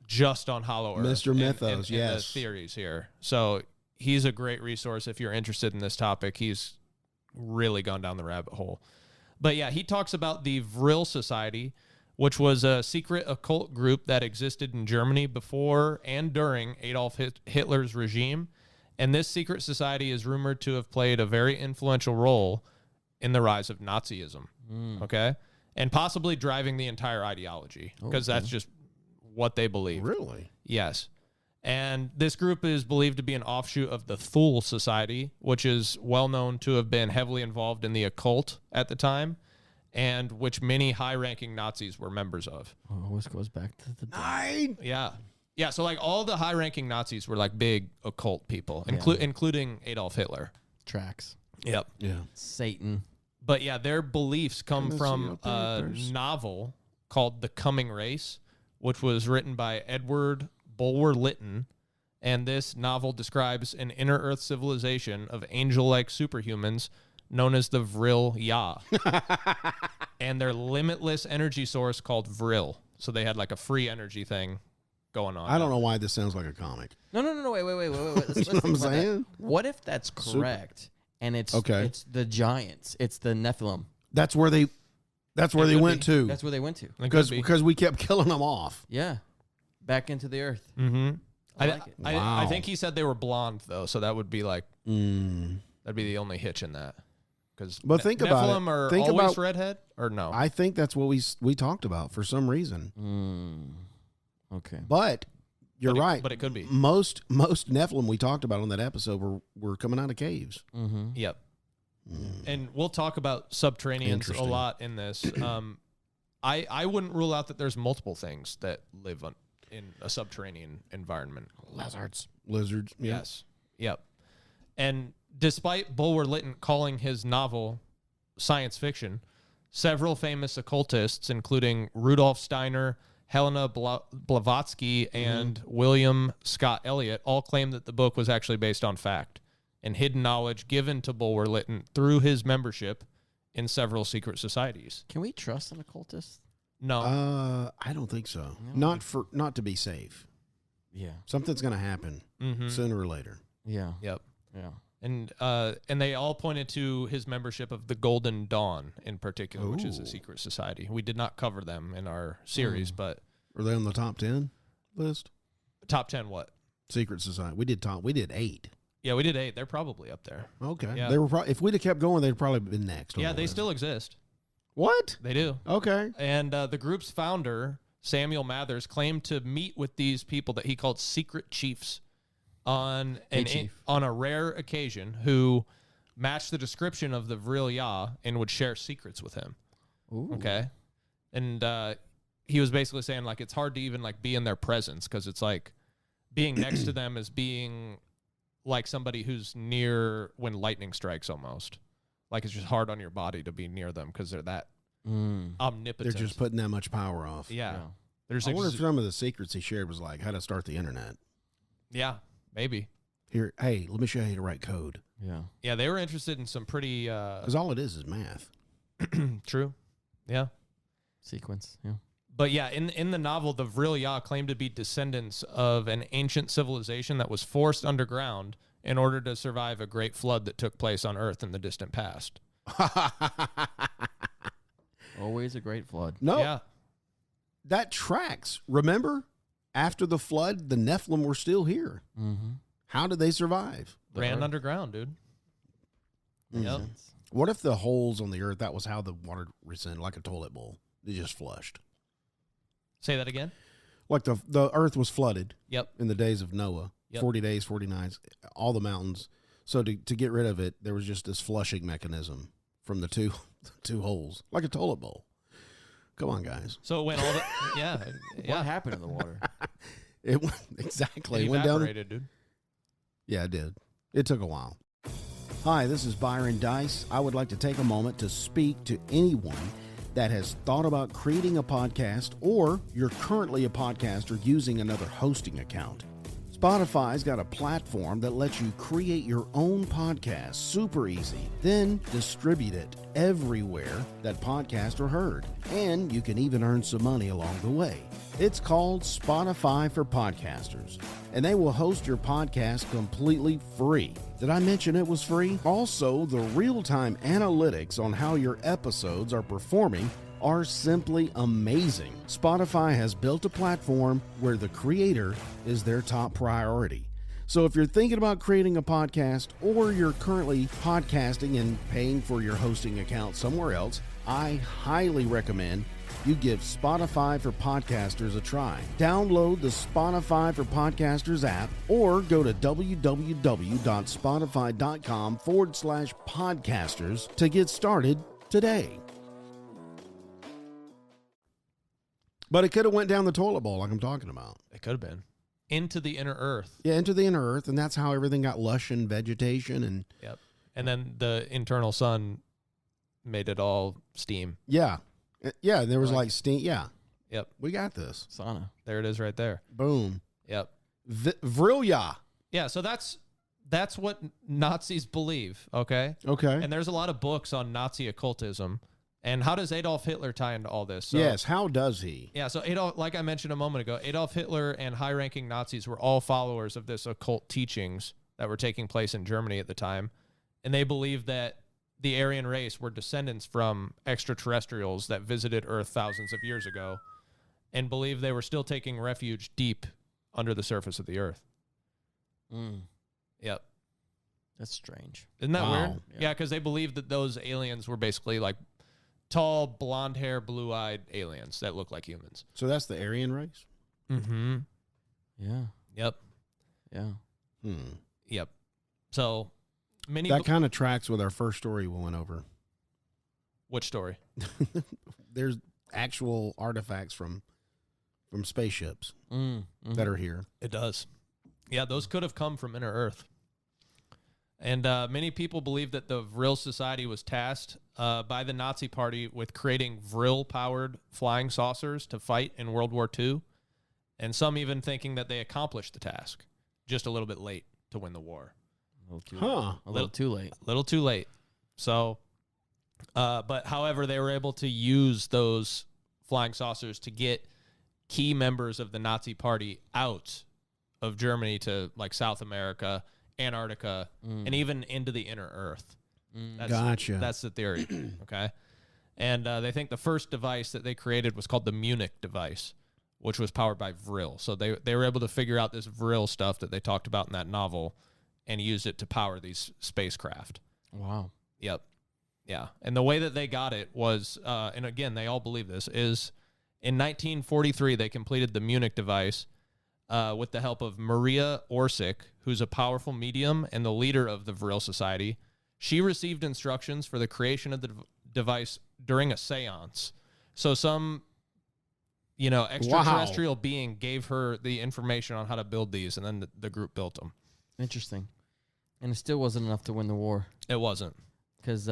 S2: just on Hollow Earth.
S1: Mr. Mythos,
S2: and
S1: yes.
S2: the theories here. So he's a great resource if you're interested in this topic. He's really gone down the rabbit hole. But yeah, he talks about the Vril Society, which was a secret occult group that existed in Germany before and during Adolf Hitler's regime. And this secret society is rumored to have played a very influential role in the rise of Nazism. Okay? And possibly driving the entire ideology, because that's just what they believe.
S1: Really?
S2: Yes. And this group is believed to be an offshoot of the Thule Society, which is well known to have been heavily involved in the occult at the time, and which many high-ranking Nazis were members of.
S3: Oh, always goes back to the
S2: Yeah. Yeah, so like all the high-ranking Nazis were like big occult people, including Adolf Hitler.
S3: tracks.
S2: Yep.
S1: Yeah.
S3: Satan.
S2: But yeah, their beliefs come
S1: Let's see
S2: from
S1: up there.
S2: a
S1: There's-
S2: novel called The Coming Race, which was written by Edward Bulwer Lytton. And this novel describes an inner Earth civilization of angel-like superhumans known as the Vril Ya, and their limitless energy source called Vril. So they had like a free energy thing going on.
S1: I don't know why this sounds like a comic.
S3: No. Wait. Let's
S1: You know what I'm
S3: think about that.
S1: saying?
S3: What if that's correct and it's
S1: Okay.
S3: it's the giants. It's the Nephilim.
S1: That's where they went to.
S3: That's where they went to.
S1: Because we kept killing them off.
S3: Yeah, back into the earth.
S2: Mm-hmm.
S3: I like it.
S2: I
S1: Wow.
S2: think he said they were blonde though, so that would be like that'd be the only hitch in that. Because
S1: But think about it.
S2: Nephilim are
S1: Think
S2: always
S1: about-
S2: redhead or no?
S1: I think that's what we talked about for some reason.
S3: Okay.
S1: But you're right.
S2: But it could be.
S1: Most Nephilim we talked about on that episode were coming out of caves.
S3: Mm-hmm.
S2: Yep. And we'll talk about subterraneans a
S1: Interesting.
S2: lot in this. I wouldn't rule out that there's multiple things that live in a subterranean environment.
S1: Lizards. Yeah.
S2: Yes. Yep. And despite Bulwer Lytton calling his novel science fiction, several famous occultists, including Rudolf Steiner, Helena Blavatsky, and William Scott Elliott, all claim that the book was actually based on fact and hidden knowledge given to Bulwer Lytton through his membership in several secret societies.
S3: Can we trust an occultist?
S2: No.
S1: I don't think so.
S3: No.
S1: Not to be safe.
S3: Yeah.
S1: Something's going to happen sooner or later.
S3: Yeah.
S2: Yep.
S3: Yeah.
S2: And they all pointed to his membership of the Golden Dawn in particular, which is a secret society. We did not cover them in our series, but
S1: Are they on the top 10 list?
S2: top 10 what?
S1: Secret Society. We did 8.
S2: Yeah, we did 8. They're probably up there.
S1: Okay.
S2: Yeah.
S1: They were if we'd have kept going, they'd probably been next. on
S2: Yeah,
S1: the
S2: they
S1: list.
S2: still exist.
S1: What?
S2: They do.
S1: Okay.
S2: And the group's founder, Samuel Mathers, claimed to meet with these people that he called secret chiefs on a rare occasion who matched the description of the Vril Yah and would share secrets with him.
S3: Ooh.
S2: Okay. And he was basically saying, like, it's hard to even, like, be in their presence because it's like being next to them is being like somebody who's near when lightning strikes almost. Like, it's just hard on your body to be near them because they're that omnipotent.
S1: They're just putting that much power off.
S2: Yeah.
S1: I wonder if some of the secrets he shared was like how to start the internet.
S2: Yeah, maybe.
S1: Here, hey, let me show you the right code.
S3: Yeah.
S2: Yeah, they were interested in some pretty
S1: Because all it is math.
S2: true. Yeah.
S3: Sequence. Yeah.
S2: But yeah, in the novel, the Vril Yah claimed to be descendants of an ancient civilization that was forced underground in order to survive a great flood that took place on Earth in the distant past.
S3: Always a great flood.
S1: No,
S2: Yeah.
S1: that tracks. Remember, after the flood, the Nephilim were still here.
S3: Mm-hmm.
S1: How did they survive?
S2: Ran underground, dude. Yep.
S1: What if the holes on the earth, that was how the water rescinded, like a toilet bowl? They just flushed.
S2: Say that again?
S1: Like the earth was flooded
S2: Yep.
S1: in the days of Noah.
S2: Yep.
S1: 40 days, 40 nights, all the mountains. So to get rid of it, there was just this flushing mechanism from the two holes, like a toilet bowl. Come on, guys.
S2: So it went all the... Yeah.
S3: What happened in the water?
S1: It went, exactly.
S2: It
S1: It went down.
S2: evaporated, dude.
S1: Yeah, it did. It took a while. Hi, this is Byron Dice. I would like to take a moment to speak to anyone that has thought about creating a podcast, or you're currently a podcaster using another hosting account. Spotify's got a platform that lets you create your own podcast super easy, then distribute it everywhere that podcasts are heard. And you can even earn some money along the way. It's called Spotify for Podcasters, and they will host your podcast completely free. Did I mention it was free? Also, the real-time analytics on how your episodes are performing are simply amazing. Spotify has built a platform where the creator is their top priority. So if you're thinking about creating a podcast, or you're currently podcasting and paying for your hosting account somewhere else, I highly recommend you give Spotify for Podcasters a try. Download the Spotify for Podcasters app, or go to www.spotify.com/podcasters to get started today. But it could have went down the toilet bowl like I'm talking about.
S2: It could have been. Into the inner earth.
S1: Yeah, into the inner earth, and that's how everything got lush and vegetation and
S2: Yep. And then the internal sun made it all steam.
S1: yeah. Yeah, there was like steam. Yeah.
S2: Yep.
S1: We got this.
S3: Sauna.
S2: There it is right there.
S1: Boom.
S2: Yep.
S1: Vril Yah.
S2: Yeah, so that's what Nazis believe, okay?
S1: Okay.
S2: And there's a lot of books on Nazi occultism. And how does Adolf Hitler tie into all this? So,
S1: yes, how does he?
S2: Yeah, so Adolf, like I mentioned a moment ago, Adolf Hitler and high-ranking Nazis were all followers of this occult teachings that were taking place in Germany at the time. and they believe that the Aryan race were descendants from extraterrestrials that visited Earth thousands of years ago, and believe they were still taking refuge deep under the surface of the Earth. Yep.
S3: That's strange.
S2: Isn't that
S1: Wow.
S2: weird? Yeah, because they believed that those aliens were basically like tall, blonde hair, blue-eyed aliens that look like humans.
S1: So that's the Aryan race?
S2: Mm-hmm.
S3: Yeah.
S2: Yep.
S3: Yeah.
S2: Yep. So many.
S1: That kind of tracks with our first story we went over.
S2: Which story?
S1: There's actual artifacts from spaceships that are here.
S2: It does. Yeah, those could have come from inner Earth. And many people believe that the Vril Society was tasked by the Nazi Party with creating Vril-powered flying saucers to fight in World War II, and some even thinking that they accomplished the task, just a little bit late to win the war.
S3: A little too
S1: Huh.
S3: A little too late.
S2: A little too late. So, but however, they were able to use those flying saucers to get key members of the Nazi Party out of Germany to like South America, Antarctica, and even into the inner Earth.
S1: Gotcha.
S2: That's the theory. Okay. And they think the first device that they created was called the Munich device, which was powered by Vril. So they were able to figure out this Vril stuff that they talked about in that novel and use it to power these spacecraft.
S3: Wow.
S2: Yep. Yeah. And the way that they got it was, and again, they all believe this, is in 1943, they completed the Munich device with the help of Maria Orsic, who's a powerful medium and the leader of the Vril Society. She received instructions for the creation of the device during a seance. So some, extraterrestrial being gave her the information on how to build these, and then the group built them.
S3: Interesting. And it still wasn't enough to win the war.
S2: It wasn't.
S3: Because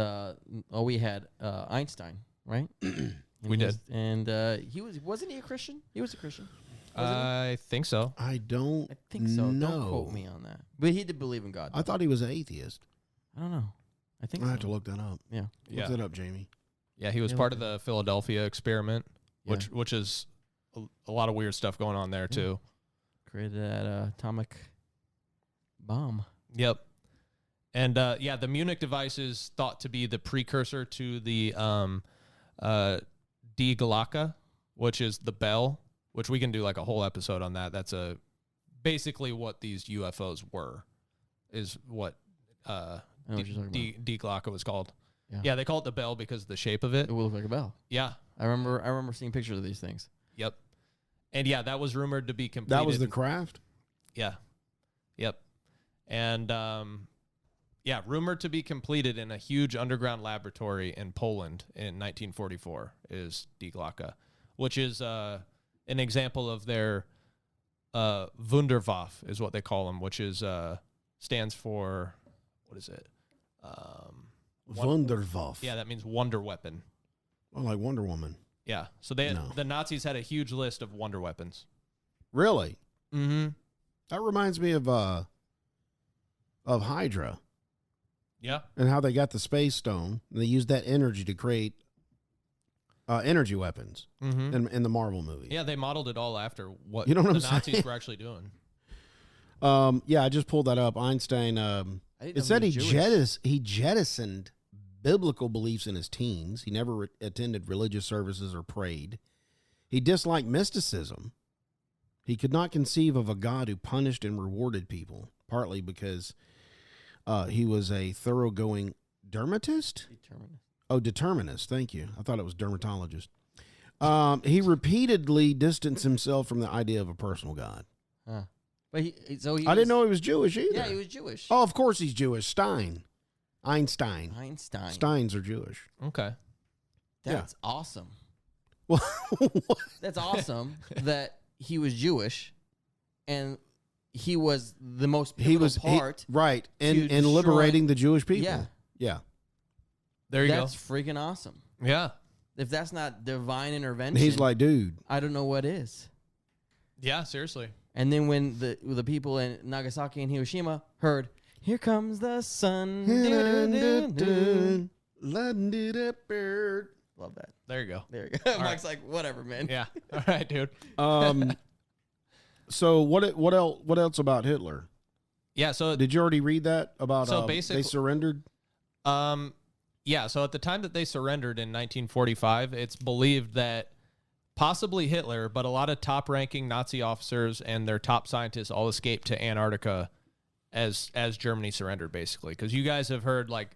S3: we had Einstein, right?
S2: We did.
S3: And wasn't he a Christian? He was a Christian.
S2: I think so.
S1: I don't
S3: I think so.
S1: know.
S3: Don't quote me on that. But he did believe in God.
S1: I thought he was an atheist.
S3: I don't know. I think
S1: I
S3: so.
S1: have to look that up.
S3: Yeah.
S1: Look that up, Jamie.
S2: Yeah, he was
S3: Yeah,
S2: part
S3: look
S2: of the Philadelphia experiment, which is a lot of weird stuff going on there too.
S3: Created that atomic bomb.
S2: Yep. And the Munich device is thought to be the precursor to the Die Glocke, which is the bell, which we can do like a whole episode on that. That's basically what these UFOs were, is what
S3: I know what you're talking about.
S2: Die Glocke was called.
S3: Yeah.
S2: Yeah, they call it the bell because of the shape of it.
S3: It will look like a bell.
S2: Yeah.
S3: I remember seeing pictures of these things.
S2: Yep. And yeah, that was rumored to be completed.
S1: That was the craft?
S2: Yeah. Yep. And rumored to be completed in a huge underground laboratory in Poland in 1944 is Die Glocke, which is an example of their Wunderwaffe is what they call them, which is stands for, what is it?
S1: Wunderwaffe.
S2: Yeah, that means wonder weapon.
S1: Oh, like Wonder Woman.
S2: Yeah. So
S1: No.
S2: the Nazis had a huge list of wonder weapons.
S1: Really?
S2: Mm-hmm.
S1: That reminds me of Hydra
S2: Yeah.
S1: and how they got the space stone. And they used that energy to create energy weapons
S2: Mm-hmm.
S1: in the Marvel movie.
S2: Yeah, they modeled it all after what,
S1: You know what
S2: the
S1: I'm
S2: Nazis
S1: saying?
S2: were actually doing.
S1: Yeah, I just pulled that up. Einstein. It said he jettisoned biblical beliefs in his teens. He never attended religious services or prayed. He disliked mysticism. He could not conceive of a God who punished and rewarded people, partly because he was a thoroughgoing dermatist. Determinist. Thank you. I thought it was dermatologist. He repeatedly distanced himself from the idea of a personal God.
S3: Huh.
S1: I didn't know he was Jewish either.
S3: Yeah, he was Jewish.
S1: Oh, of course he's Jewish. Einstein. Steins are Jewish.
S2: Okay.
S3: That's awesome.
S1: Well,
S3: That's awesome that he was Jewish, and he was the most pivotal part.
S1: right,
S3: to
S1: and
S3: destroy-
S1: liberating the Jewish people.
S3: Yeah.
S1: Yeah.
S2: There you
S3: That's freaking awesome.
S2: go. Yeah.
S3: If that's not divine intervention,
S1: And he's like, dude.
S3: I don't know what is.
S2: Yeah, seriously.
S3: And then when the people in Nagasaki and Hiroshima heard, "Here comes the sun," love that.
S2: There you go.
S3: There you go.
S2: All
S3: Mike's like, whatever, man.
S2: Yeah. All right, dude.
S1: So what else about Hitler?
S2: Yeah, so
S1: Did you already read that about
S2: So
S1: they
S2: basically-
S1: surrendered?
S2: Yeah, so at the time that they surrendered in 1945, it's believed that possibly Hitler, but a lot of top-ranking Nazi officers and their top scientists all escaped to Antarctica as Germany surrendered, basically. Because you guys have heard, like,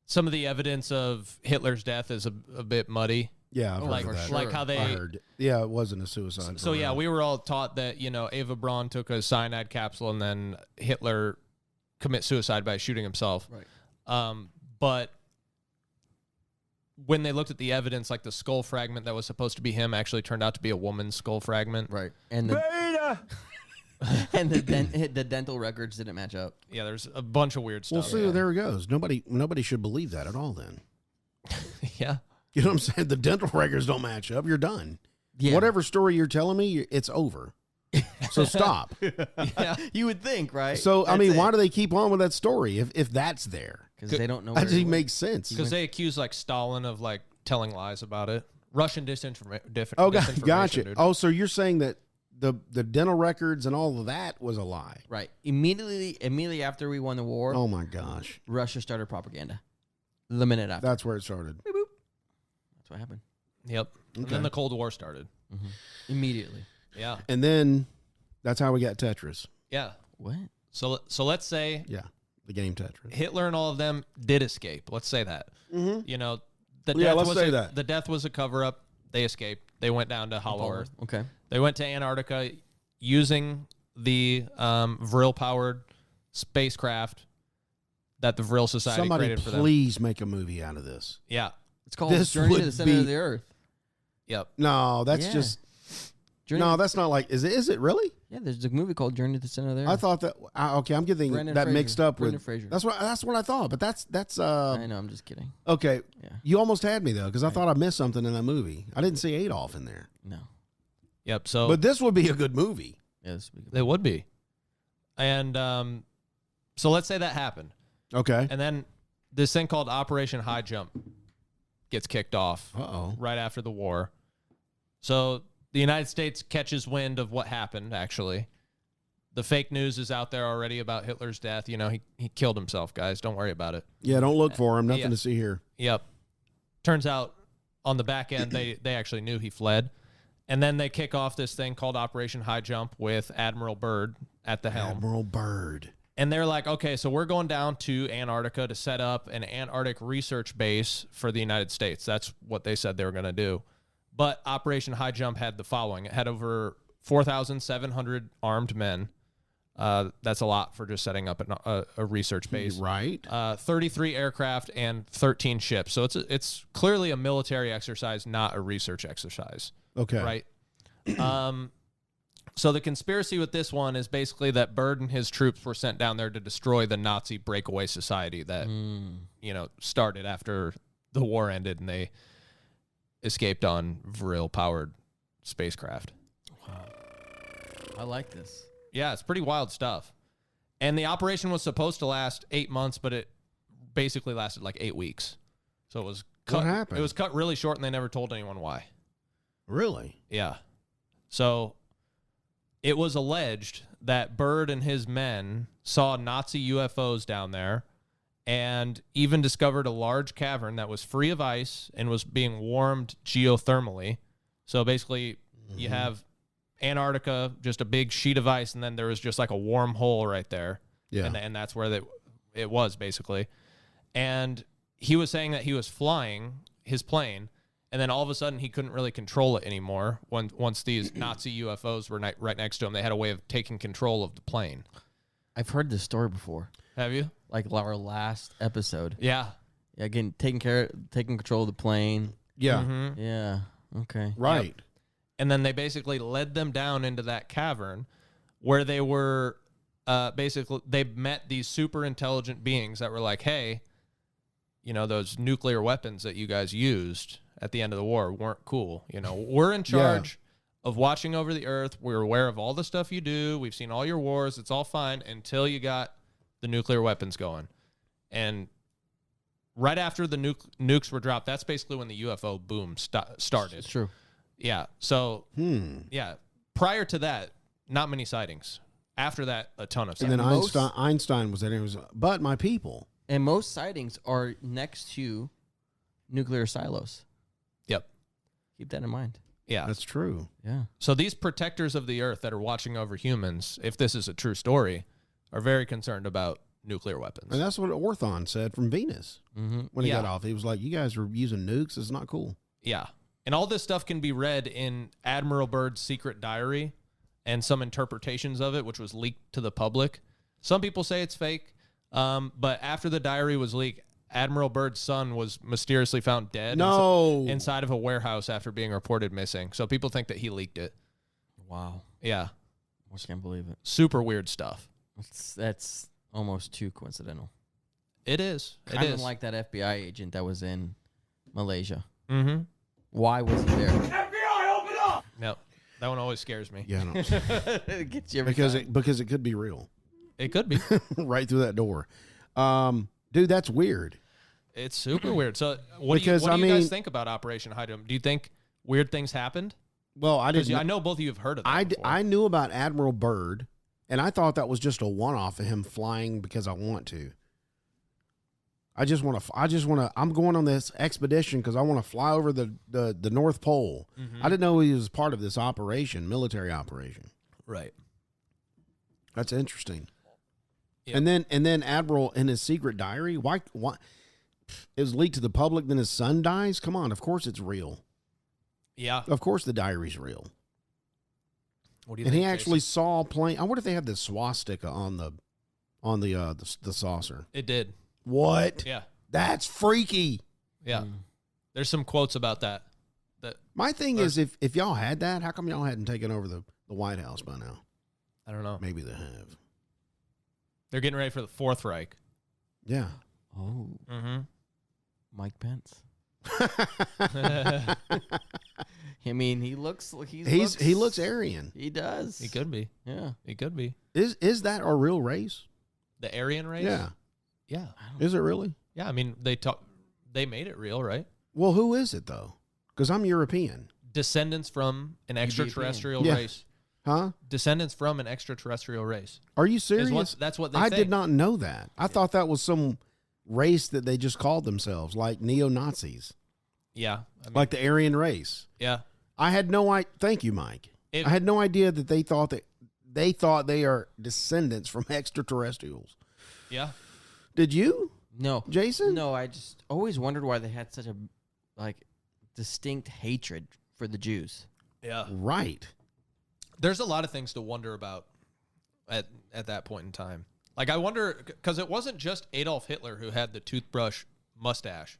S2: some of the evidence of Hitler's death is a bit muddy.
S1: Yeah, I've
S2: like
S1: heard that.
S2: like how they
S1: I heard. Yeah, it wasn't a suicide.
S2: So yeah, we were all taught that, you know, Eva Braun took a cyanide capsule and then Hitler commit suicide by shooting himself.
S3: Right.
S2: But when they looked at the evidence, like the skull fragment that was supposed to be him actually turned out to be a woman's skull fragment.
S3: Right. And the and the dental records didn't match up.
S2: Yeah, there's a bunch of weird stuff.
S1: Well, see, there it goes. Nobody should believe that at all then.
S2: Yeah.
S1: You know what I'm saying? The dental records don't match up. You're done.
S3: Yeah.
S1: Whatever story you're telling me, it's over. So stop.
S3: Yeah. You would think, right?
S1: So, I mean, why do they keep on with that story if that's there?
S3: Because they don't know.
S1: That doesn't make sense.
S2: Because they accuse, like, Stalin of, like, telling lies about it. Russian disinformation.
S1: Oh, gotcha.
S2: Dude.
S1: Oh, so you're saying that the dental records and all of that was a lie?
S3: Right. Immediately after we won the war,
S1: Oh, my gosh.
S3: Russia started propaganda. The minute after.
S1: That's where it started.
S3: Boop, boop. That's what happened.
S2: Yep. And
S1: Okay.
S2: then the Cold War started.
S3: Mm-hmm. Immediately.
S2: Yeah.
S1: And then that's how we got Tetris.
S2: Yeah.
S3: What?
S2: So let's say
S1: Yeah, the game Tetris.
S2: Hitler and all of them did escape. Let's say that.
S1: Mm-hmm.
S2: You know, the
S1: Yeah,
S2: death
S1: let's
S2: was
S1: say that.
S2: The death was a cover-up. They escaped. They went down to Hollow Earth.
S3: Okay.
S2: They went to Antarctica using the Vril-powered spacecraft that the Vril Society
S1: Somebody
S2: created for them.
S1: please make a movie out of this.
S2: Yeah.
S3: It's called
S1: This
S3: Journey to
S1: would
S3: the Center
S1: be-
S3: of the Earth.
S2: Yep.
S1: No, that's
S3: Yeah.
S1: just
S3: Journey
S1: no. That's not like. Is it really?
S3: Yeah, there's a movie called Journey to the Center of the Earth.
S1: I thought that. Okay, I'm getting
S3: Brendan
S1: that
S3: Fraser.
S1: mixed up
S3: Brendan
S1: with.
S3: Fraser.
S1: That's what I thought. But that's
S3: I know, I'm just kidding.
S1: okay.
S3: Yeah.
S1: You almost had me though, because I thought I missed something in that movie. I didn't see Adolf in there.
S3: No.
S2: Yep. So
S1: But this would be a good movie.
S3: Yeah, this would be good.
S2: they would be. And so let's say that happened.
S1: Okay.
S2: And then this thing called Operation High Jump gets kicked off
S1: Uh-oh.
S2: right after the war. So the United States catches wind of what happened, actually. The fake news is out there already about Hitler's death. You know, he killed himself, guys. Don't worry about it.
S1: Yeah, don't look for him. Nothing
S2: Yeah.
S1: to see here.
S2: Yep. Turns out on the back end, they actually knew he fled. And then they kick off this thing called Operation High Jump with Admiral Byrd at the helm.
S1: Admiral Byrd.
S2: And they're like, okay, so we're going down to Antarctica to set up an Antarctic research base for the United States. That's what they said they were going to do. But Operation High Jump had the following. It had over 4,700 armed men. That's a lot for just setting up a research base.
S1: Right.
S2: 33 aircraft and 13 ships. So it's clearly a military exercise, not a research exercise.
S1: Okay.
S2: Right? So the conspiracy with this one is basically that Byrd and his troops were sent down there to destroy the Nazi breakaway society that, started after the war ended and they escaped on Vril-powered spacecraft.
S3: I like this.
S2: Yeah, it's pretty wild stuff. And the operation was supposed to last 8 months, but it basically lasted like 8 weeks. So it was cut.
S1: What happened?
S2: It was cut really short, and they never told anyone why.
S1: Really?
S2: Yeah. So it was alleged that Byrd and his men saw Nazi UFOs down there and even discovered a large cavern that was free of ice and was being warmed geothermally. So basically, you have Antarctica, just a big sheet of ice, and then there was just like a warm hole right there.
S1: Yeah.
S2: And that's where it was, basically. And he was saying that he was flying his plane, and then all of a sudden he couldn't really control it anymore. Once these Nazi UFOs were right next to him, they had a way of taking control of the plane.
S3: I've heard this story before.
S2: Have you?
S3: Like our last episode.
S2: Yeah.
S3: Yeah, again, taking control of the plane.
S1: Yeah.
S2: Mm-hmm.
S3: Yeah. Okay.
S1: Right.
S2: Yep. And then they basically led them down into that cavern where they were basically, they met these super intelligent beings that were like, hey, those nuclear weapons that you guys used at the end of the war weren't cool. We're in charge of watching over the earth. We're aware of all the stuff you do. We've seen all your wars. It's all fine until you got the nuclear weapons going. And right after the nukes were dropped, that's basically when the UFO boom started.
S3: It's true.
S2: Yeah. So, yeah. Prior to that, not many sightings. After that, a ton of
S1: And
S2: sightings.
S1: then Einstein was there. And he was, but my people.
S3: And most sightings are next to nuclear silos.
S2: Yep.
S3: Keep that in mind.
S2: Yeah.
S1: That's true.
S3: Yeah.
S2: So these protectors of the earth that are watching over humans, if this is a true story, are very concerned about nuclear weapons.
S1: And that's what Orthon said from Venus when he got off. He was like, you guys are using nukes. It's not cool.
S2: Yeah. And all this stuff can be read in Admiral Byrd's secret diary and some interpretations of it, which was leaked to the public. Some people say it's fake, but after the diary was leaked, Admiral Byrd's son was mysteriously found dead inside of a warehouse after being reported missing. So people think that he leaked it.
S3: Wow.
S2: Yeah.
S3: I just can't believe it.
S2: Super weird stuff.
S3: That's almost too coincidental.
S2: It is.
S3: Kind of like that FBI agent that was in Malaysia.
S2: Mm-hmm.
S3: Why was he there?
S4: FBI, open up!
S2: No, that one always scares me.
S1: Yeah, I know.
S3: It gets you every
S1: because
S3: time.
S1: it could be real.
S2: It could be.
S1: Right through that door. Dude, that's weird.
S2: It's super weird. So what do you guys think about Operation Hydrum? Do you think weird things happened?
S1: Well, I didn't.
S2: I know both of you have heard of that before.
S1: I knew about Admiral Byrd, and I thought that was just a one-off of him flying because I want to. I just want to. I'm going on this expedition because I want to fly over the North Pole. I didn't know he was part of this operation, military operation.
S2: Right.
S1: That's interesting.
S2: Yep.
S1: And then Admiral in his secret diary, why it was leaked to the public, then his son dies? Come on, of course it's real.
S2: Yeah.
S1: Of course the diary's real.
S2: What do you
S1: And
S2: think,
S1: he actually
S2: Jason?
S1: saw a plane. I wonder if they had the swastika on the saucer.
S2: It did.
S1: What?
S2: Yeah.
S1: That's freaky.
S2: Yeah. There's some quotes about that.
S1: My thing is, if y'all had that, how come y'all hadn't taken over the White House by now?
S2: I don't know.
S1: Maybe they have.
S2: They're getting ready for the Fourth Reich.
S1: Yeah.
S3: Oh,
S2: Mm-hmm.
S3: Mike Pence. I mean, he looks.
S1: He looks Aryan.
S3: He does.
S2: He could be.
S3: Yeah.
S2: He could be.
S1: Is that a real race?
S2: The Aryan race?
S1: Yeah.
S2: Yeah.
S1: Is it really?
S2: Yeah. I mean, they made it real, right?
S1: Well, who is it though? Because I'm European.
S2: Descendants from an extraterrestrial
S1: Yeah.
S2: race.
S1: Huh?
S2: Descendants from an extraterrestrial race.
S1: Are you serious?
S2: That's what they
S1: I
S2: think.
S1: did not know that. I thought that was some race that they just called themselves, like neo-Nazis,
S2: Yeah. I mean,
S1: like the Aryan race.
S2: yeah.
S1: I had no idea. Thank you, Mike. I had no idea that they thought they are descendants from extraterrestrials.
S2: Yeah.
S1: Did you,
S3: No,
S1: Jason?
S3: No, I just always wondered why they had such a distinct hatred for the Jews.
S2: Yeah.
S1: Right.
S2: There's a lot of things to wonder about at that point in time. Like, I wonder, because it wasn't just Adolf Hitler who had the toothbrush mustache.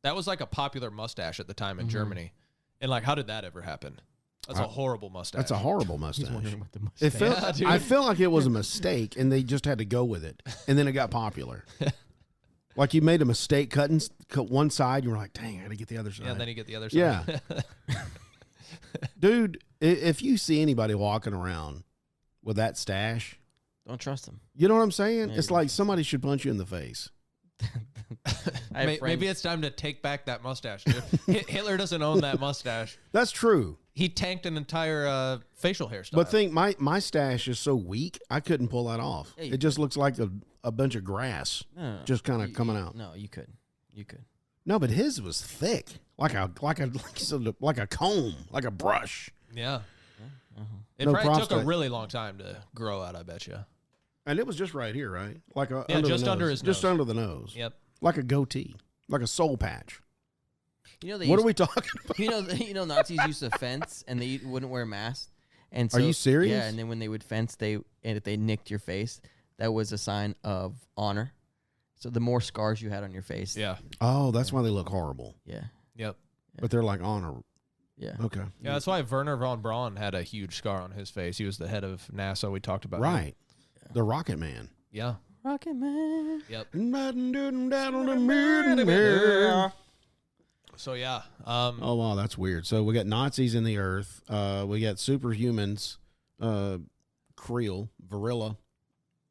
S2: That was like a popular mustache at the time in Germany. And like, how did that ever happen? That's a horrible mustache.
S1: That's a horrible mustache.
S3: He's wondering what the
S1: It
S3: mustache.
S1: felt,
S2: Yeah, dude.
S1: I feel like it was a mistake, and they just had to go with it, and then it got popular. Like you made a mistake cut one side, you were like, "Dang, I got to get the other side."
S2: Yeah, and then you get the other side.
S1: Yeah. Dude, if you see anybody walking around with that stash,
S3: Don't trust him.
S1: you know what I'm saying?
S3: Yeah,
S1: It's like somebody should punch you in the face.
S2: Maybe it's time to take back that mustache, dude. Hitler doesn't own that mustache.
S1: That's true.
S2: He tanked an entire facial hairstyle.
S1: But think, my stash is so weak, I couldn't pull that off.
S3: Hey.
S1: It just looks like a bunch of grass
S3: No,
S1: just kind of coming out.
S3: No, you could.
S1: No, but his was thick, like a comb, like a brush.
S2: Yeah. It
S1: No
S2: probably took a
S1: prostate.
S2: really long time to grow out, I bet you.
S1: And it was just right here, right? Like
S2: Yeah,
S1: under
S2: just
S1: the nose.
S2: under his
S1: Just
S2: nose.
S1: under the nose.
S2: Yep.
S1: Like a goatee, like a soul patch.
S3: You know they.
S1: What
S3: used,
S1: are we talking about?
S3: You know Nazis used to fence and they wouldn't wear masks. And so,
S1: Are you serious?
S3: Yeah, and then when they would fence, and if they nicked your face, that was a sign of honor. So the more scars you had on your face,
S2: Yeah.
S1: Oh, that's why they look horrible.
S3: yeah,
S2: Yep.
S1: But they're like honor.
S3: yeah.
S1: Okay.
S2: Yeah, that's why Werner von Braun had a huge scar on his face. He was the head of NASA. We talked about him.
S1: Right. The Rocket Man.
S2: Yeah.
S3: Rocket Man.
S2: Yep. So yeah.
S1: Oh wow, that's weird. So we got Nazis in the earth. We got superhumans, Creel, Varilla,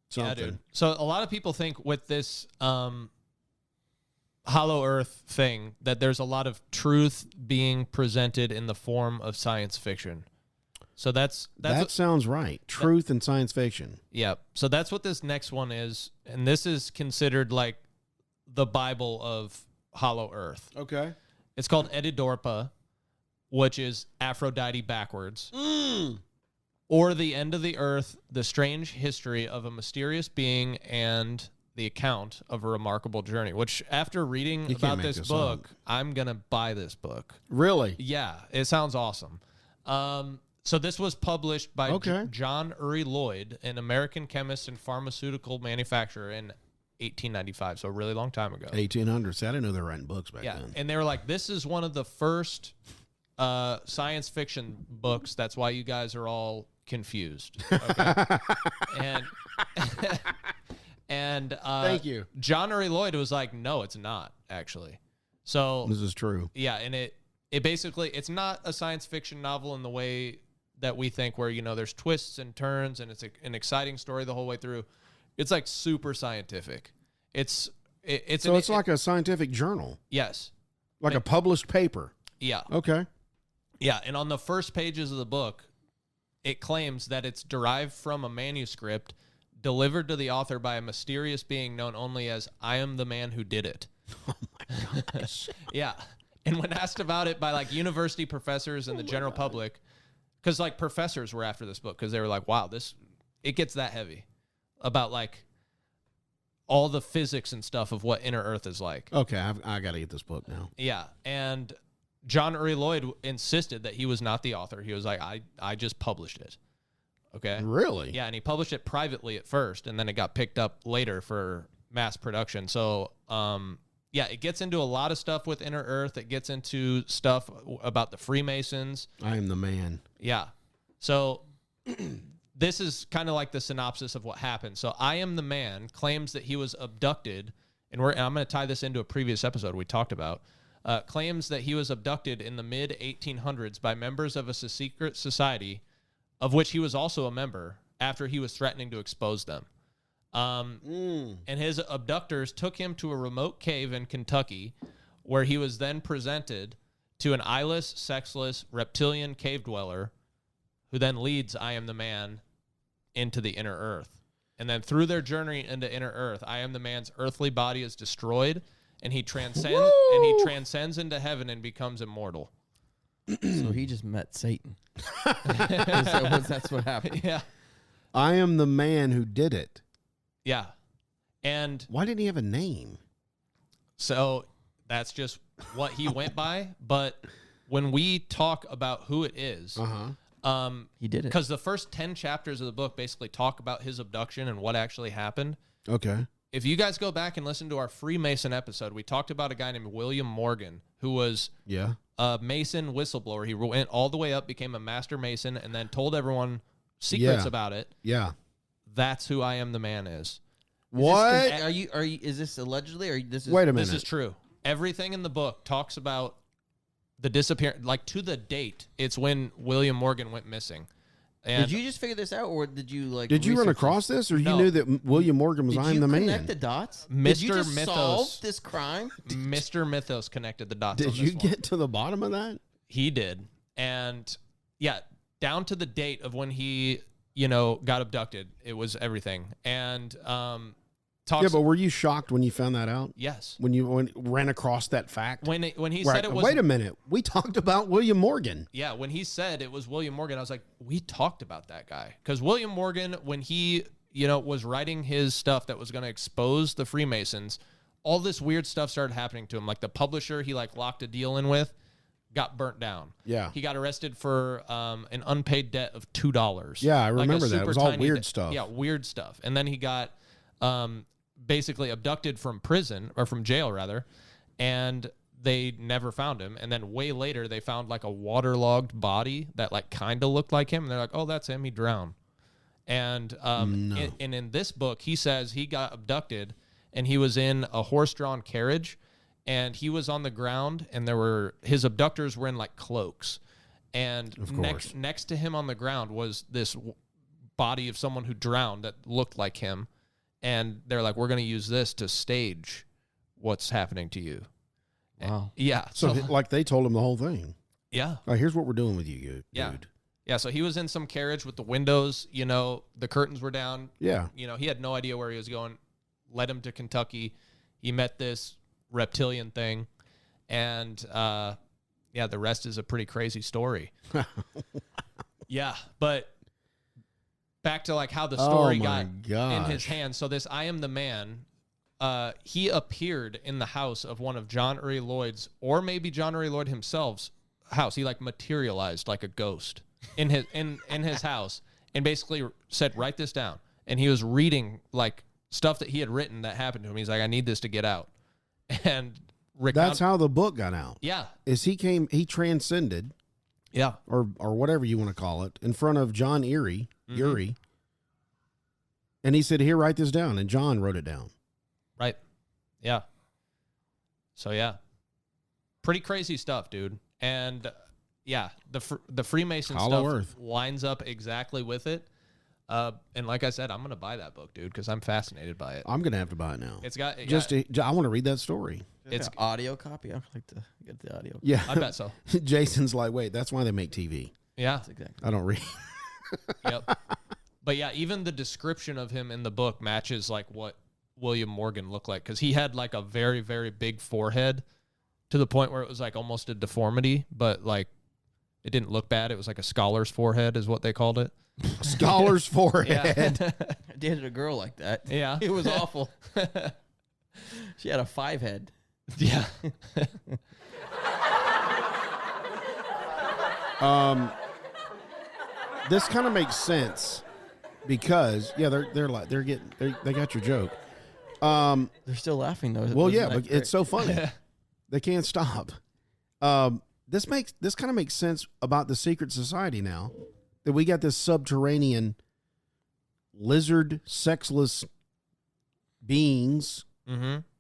S1: something.
S2: Yeah, dude. So a lot of people think with this Hollow Earth thing that there's a lot of truth being presented in the form of science fiction. So that
S1: sounds right. Truth and science fiction.
S2: yeah. So that's what this next one is, and this is considered like the Bible of Hollow Earth.
S1: Okay.
S2: It's called Edidorpa, which is Aphrodite backwards. Or The End of the Earth, the strange history of a mysterious being and the account of a remarkable journey, which after reading about this book, I'm going to buy this book.
S1: Really?
S2: Yeah, it sounds awesome. So this was published by John Uri Lloyd, an American chemist and pharmaceutical manufacturer in 1895, so a really long time ago.
S1: 1800s. I didn't know they were writing books back then.
S2: And they were like, this is one of the first science fiction books. That's why you guys are all confused. Okay? and
S1: thank you.
S2: John Uri Lloyd was like, no, it's not, actually. So
S1: this is true.
S2: Yeah, and it basically, it's not a science fiction novel in the way that we think, where, you know, there's twists and turns and it's an exciting story the whole way through. It's like super scientific. It's like a scientific
S1: journal.
S2: Yes.
S1: Like a published paper.
S2: Yeah.
S1: Okay.
S2: Yeah, and on the first pages of the book, it claims that it's derived from a manuscript delivered to the author by a mysterious being known only as I am the man who did it.
S1: Oh my gosh.
S2: Yeah. And when asked about it by like university professors and the general public, because like professors were after this book because they were like, wow, it gets that heavy about like all the physics and stuff of what inner Earth is like.
S1: Okay, I got to get this book now.
S2: Yeah, and John Uri Lloyd insisted that he was not the author. He was like, I just published it. Okay?
S1: Really?
S2: Yeah, and he published it privately at first, and then it got picked up later for mass production. So, yeah, it gets into a lot of stuff with inner Earth. It gets into stuff about the Freemasons. I am the man. Yeah. So this is kind of like the synopsis of what happened. So I am the man claims that he was abducted, and I'm going to tie this into a previous episode we talked about, claims that he was abducted in the mid-1800s by members of a secret society of which he was also a member after he was threatening to expose them. And his abductors took him to a remote cave in Kentucky where he was then presented to an eyeless, sexless, reptilian cave dweller who then leads I am the man into the inner Earth. And then through their journey into inner Earth, I am the man's earthly body is destroyed and he transcends into heaven and becomes immortal.
S3: So he just met Satan. That's what happened.
S2: Yeah.
S1: I am the man who did it.
S2: Yeah. And
S1: why didn't he have a name?
S2: So that's just what he went by. But when we talk about who it is,
S3: he did it.
S2: Because the first 10 chapters of the book basically talk about his abduction and what actually happened.
S1: Okay.
S2: If you guys go back and listen to our Freemason episode, we talked about a guy named William Morgan who was a Mason whistleblower. He went all the way up, became a master Mason, and then told everyone secrets about it. Yeah. That's who I am the man is.
S1: What?
S3: Is this allegedly or this is
S1: Wait a minute.
S2: This is true. Everything in the book talks about the disappearance, like to the date. It's when William Morgan went missing. And
S3: did you just figure this out, or did you like?
S1: Did you run across this, or you knew that William Morgan was I'm the man?
S3: Did you connect the dots?
S2: Did
S3: you just solve this crime?
S2: Mr. Mythos connected the dots.
S1: Did you get to the bottom of that?
S2: He did, and yeah, down to the date of when he, got abducted. It was everything, and
S1: but were you shocked when you found that out?
S2: Yes.
S1: When you ran across that fact?
S2: When he said it was...
S1: Wait a minute. We talked about William Morgan.
S2: Yeah, when he said it was William Morgan, I was like, we talked about that guy. Because William Morgan, when he, was writing his stuff that was going to expose the Freemasons, all this weird stuff started happening to him. Like the publisher he locked a deal in with got burnt down.
S1: Yeah.
S2: He got arrested for an unpaid debt of $2.
S1: Yeah, I remember that. It was all weird stuff.
S2: Yeah, weird stuff. And then he got... basically abducted from prison, or from jail rather, and they never found him. And then way later they found like a waterlogged body that kind of looked like him, and they're like, oh, that's him, he drowned. And in this book he says he got abducted and he was in a horse-drawn carriage and he was on the ground, and his abductors were in cloaks, and next to him on the ground was this body of someone who drowned that looked like him. And they're like, we're going to use this to stage what's happening to you.
S3: Wow.
S2: Yeah.
S1: So they told him the whole thing.
S2: Yeah.
S1: All right, here's what we're doing with you, dude.
S2: Yeah, so he was in some carriage with the windows, the curtains were down.
S1: Yeah.
S2: He had no idea where he was going. Led him to Kentucky. he met this reptilian thing, and the rest is a pretty crazy story. Yeah, but back to like how the story got in his hands. So this I Am the Man, he appeared in the house of one of John Uri Lloyd's, or maybe John Uri Lloyd himself's house. He like materialized like a ghost in his house, and basically said, "Write this down." And he was reading like stuff that he had written that happened to him. He's like, "I need this to get out." And
S1: that's how the book got out.
S2: Yeah,
S1: he transcended.
S2: Yeah,
S1: or whatever you want to call it, in front of John Uri, and he said, "Here, write this down." And John wrote it down.
S2: Right. Yeah. So yeah, pretty crazy stuff, dude. And yeah, the Freemason
S1: Hollow
S2: stuff
S1: Earth
S2: lines up exactly with it. And like I said, I'm gonna buy that book, dude, because I'm fascinated by it.
S1: I'm gonna have to buy it now.
S2: It's got
S1: I want to read that story.
S3: It's an audio copy. I'd like to get the audio.
S1: Yeah,
S2: I bet so.
S1: Jason's like, wait, that's why they make TV.
S2: Yeah,
S3: That's exactly.
S1: I don't read.
S2: Yep. But yeah, even the description of him in the book matches like what William Morgan looked like, because he had like a very, very big forehead to the point where it was like almost a deformity, but like it didn't look bad. It was like a scholar's forehead is what they called it.
S1: Scholar's forehead.
S3: I dated a girl like that.
S2: Yeah.
S3: It was awful. She had a 5 head.
S2: Yeah.
S1: This kind of makes sense because they got your joke.
S3: They're still laughing though.
S1: Well, yeah, but it's so funny. They can't stop. This kind of makes sense about the secret society now that we got this subterranean lizard sexless beings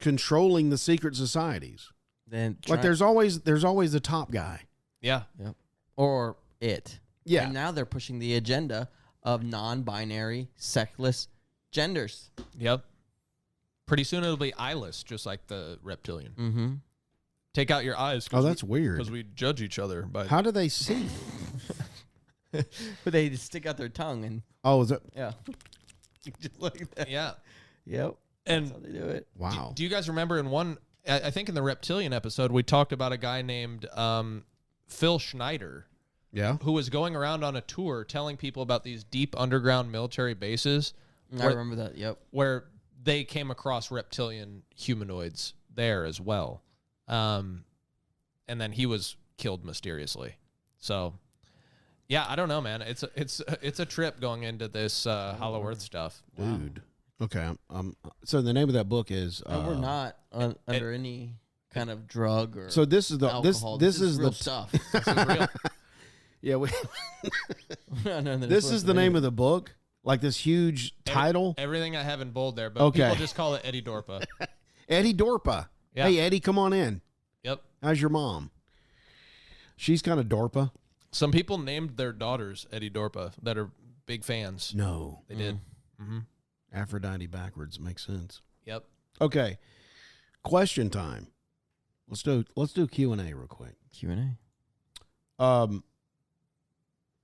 S1: controlling the secret societies.
S3: Then
S1: like there's always the top guy.
S2: Yeah.
S3: Yep. Or it.
S1: Yeah.
S3: And now they're pushing the agenda of non-binary, sexless genders.
S2: Yep. Pretty soon it'll be eyeless, just like the reptilian.
S3: Mm-hmm.
S2: Take out your eyes.
S1: Oh, that's weird.
S2: Because we judge each other by.
S1: How do they see?
S3: But they just stick out their tongue and.
S1: Oh, is it?
S3: Yeah. Just like that.
S2: Yeah.
S3: Yep.
S2: And
S3: that's how they do it.
S1: Wow.
S2: Do you guys remember in one? I think in the reptilian episode we talked about a guy named Phil Schneider.
S1: Yeah.
S2: Who was going around on a tour telling people about these deep underground military bases.
S3: I remember that. Yep.
S2: Where they came across reptilian humanoids there as well. And then he was killed mysteriously. So, yeah, I don't know, man. It's a trip going into this Hollow Earth stuff,
S1: dude. Okay, so the name of that book is.
S3: We're not under any kind of drug or.
S1: So this is the
S3: alcohol.
S1: this is
S3: real
S1: the
S3: stuff.
S2: This is real.
S1: Yeah,
S3: No,
S1: this is the name of the book, like this huge title.
S2: Everything I have in bold there, but
S1: Okay.
S2: people just call it Eddie Dorpa.
S1: Eddie Dorpa.
S2: Yeah.
S1: Hey, Eddie, come on in.
S2: Yep.
S1: How's your mom? She's kind of Dorpa.
S2: Some people named their daughters Eddie Dorpa that are big fans.
S1: No,
S2: They did. Mm-hmm.
S1: Aphrodite backwards makes sense.
S2: Yep.
S1: Okay, question time. Let's do Q&A real quick.
S3: Q&A.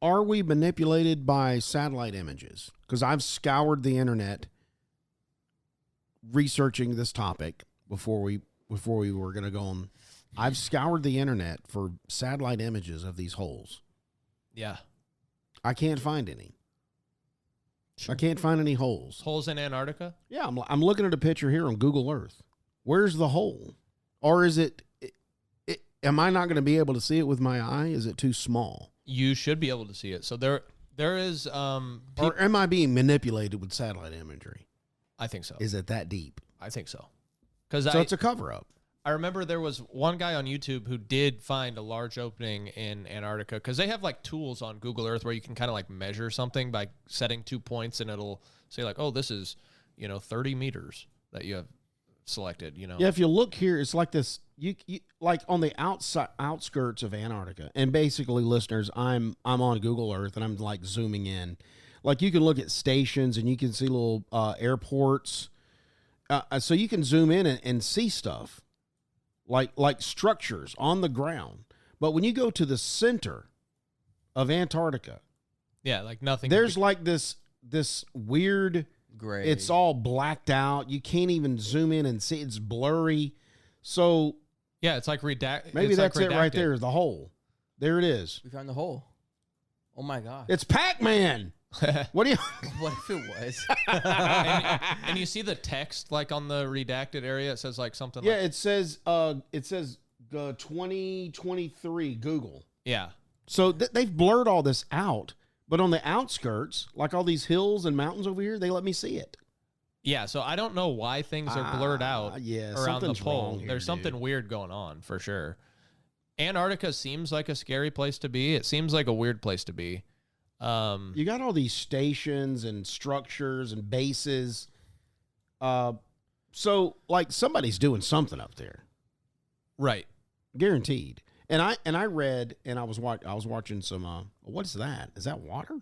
S1: Are we manipulated by satellite images? Because I've scoured the internet researching this topic before we were going to go on. I've scoured the internet for satellite images of these holes.
S2: Yeah.
S1: I can't find any.
S3: Sure.
S1: I can't find any holes.
S2: Holes in Antarctica?
S1: Yeah, I'm looking at a picture here on Google Earth. Where's the hole? Or is it am I not going to be able to see it with my eye? Is it too small?
S2: You should be able to see it. So there is
S1: Or am I being manipulated with satellite imagery?
S2: I think so.
S1: Is it that deep?
S2: I think so. Because
S1: So it's a cover-up.
S2: I remember there was one guy on YouTube who did find a large opening in Antarctica, because they have like tools on Google Earth where you can kind of like measure something by setting 2 points, and it'll say like, oh, this is 30 meters that you have selected.
S1: Yeah, if you look here, it's like this. You like on the outskirts of Antarctica, and basically, listeners, I'm on Google Earth and I'm like zooming in. Like you can look at stations and you can see little airports, so you can zoom in and see stuff. Like structures on the ground. But when you go to the center of Antarctica,
S2: yeah, like nothing.
S1: there's like this weird
S3: Gray.
S1: It's all blacked out. You can't even zoom in and see. It's blurry. So
S2: Yeah, it's like redacted.
S1: maybe that's it right there, is the hole. There it is.
S3: We found the hole. Oh my god!
S1: It's Pac-Man. What do you?
S3: What if it was?
S2: and you see the text like on the redacted area. It says like something.
S1: Yeah,
S2: like,
S1: it says 2023 Google.
S2: yeah.
S1: So they've blurred all this out, but on the outskirts, like all these hills and mountains over here, they let me see it.
S2: Yeah, so I don't know why things are blurred out
S1: yeah,
S2: around the
S1: something's
S2: pole.
S1: wrong here,
S2: There's something
S1: dude.
S2: weird going on for sure. Antarctica seems like a scary place to be. It seems like a weird place to be.
S1: You got all these stations and structures and bases. So like somebody's doing something up there,
S2: Right.
S1: guaranteed. And I read, and I was watching some. What is that? Is that water?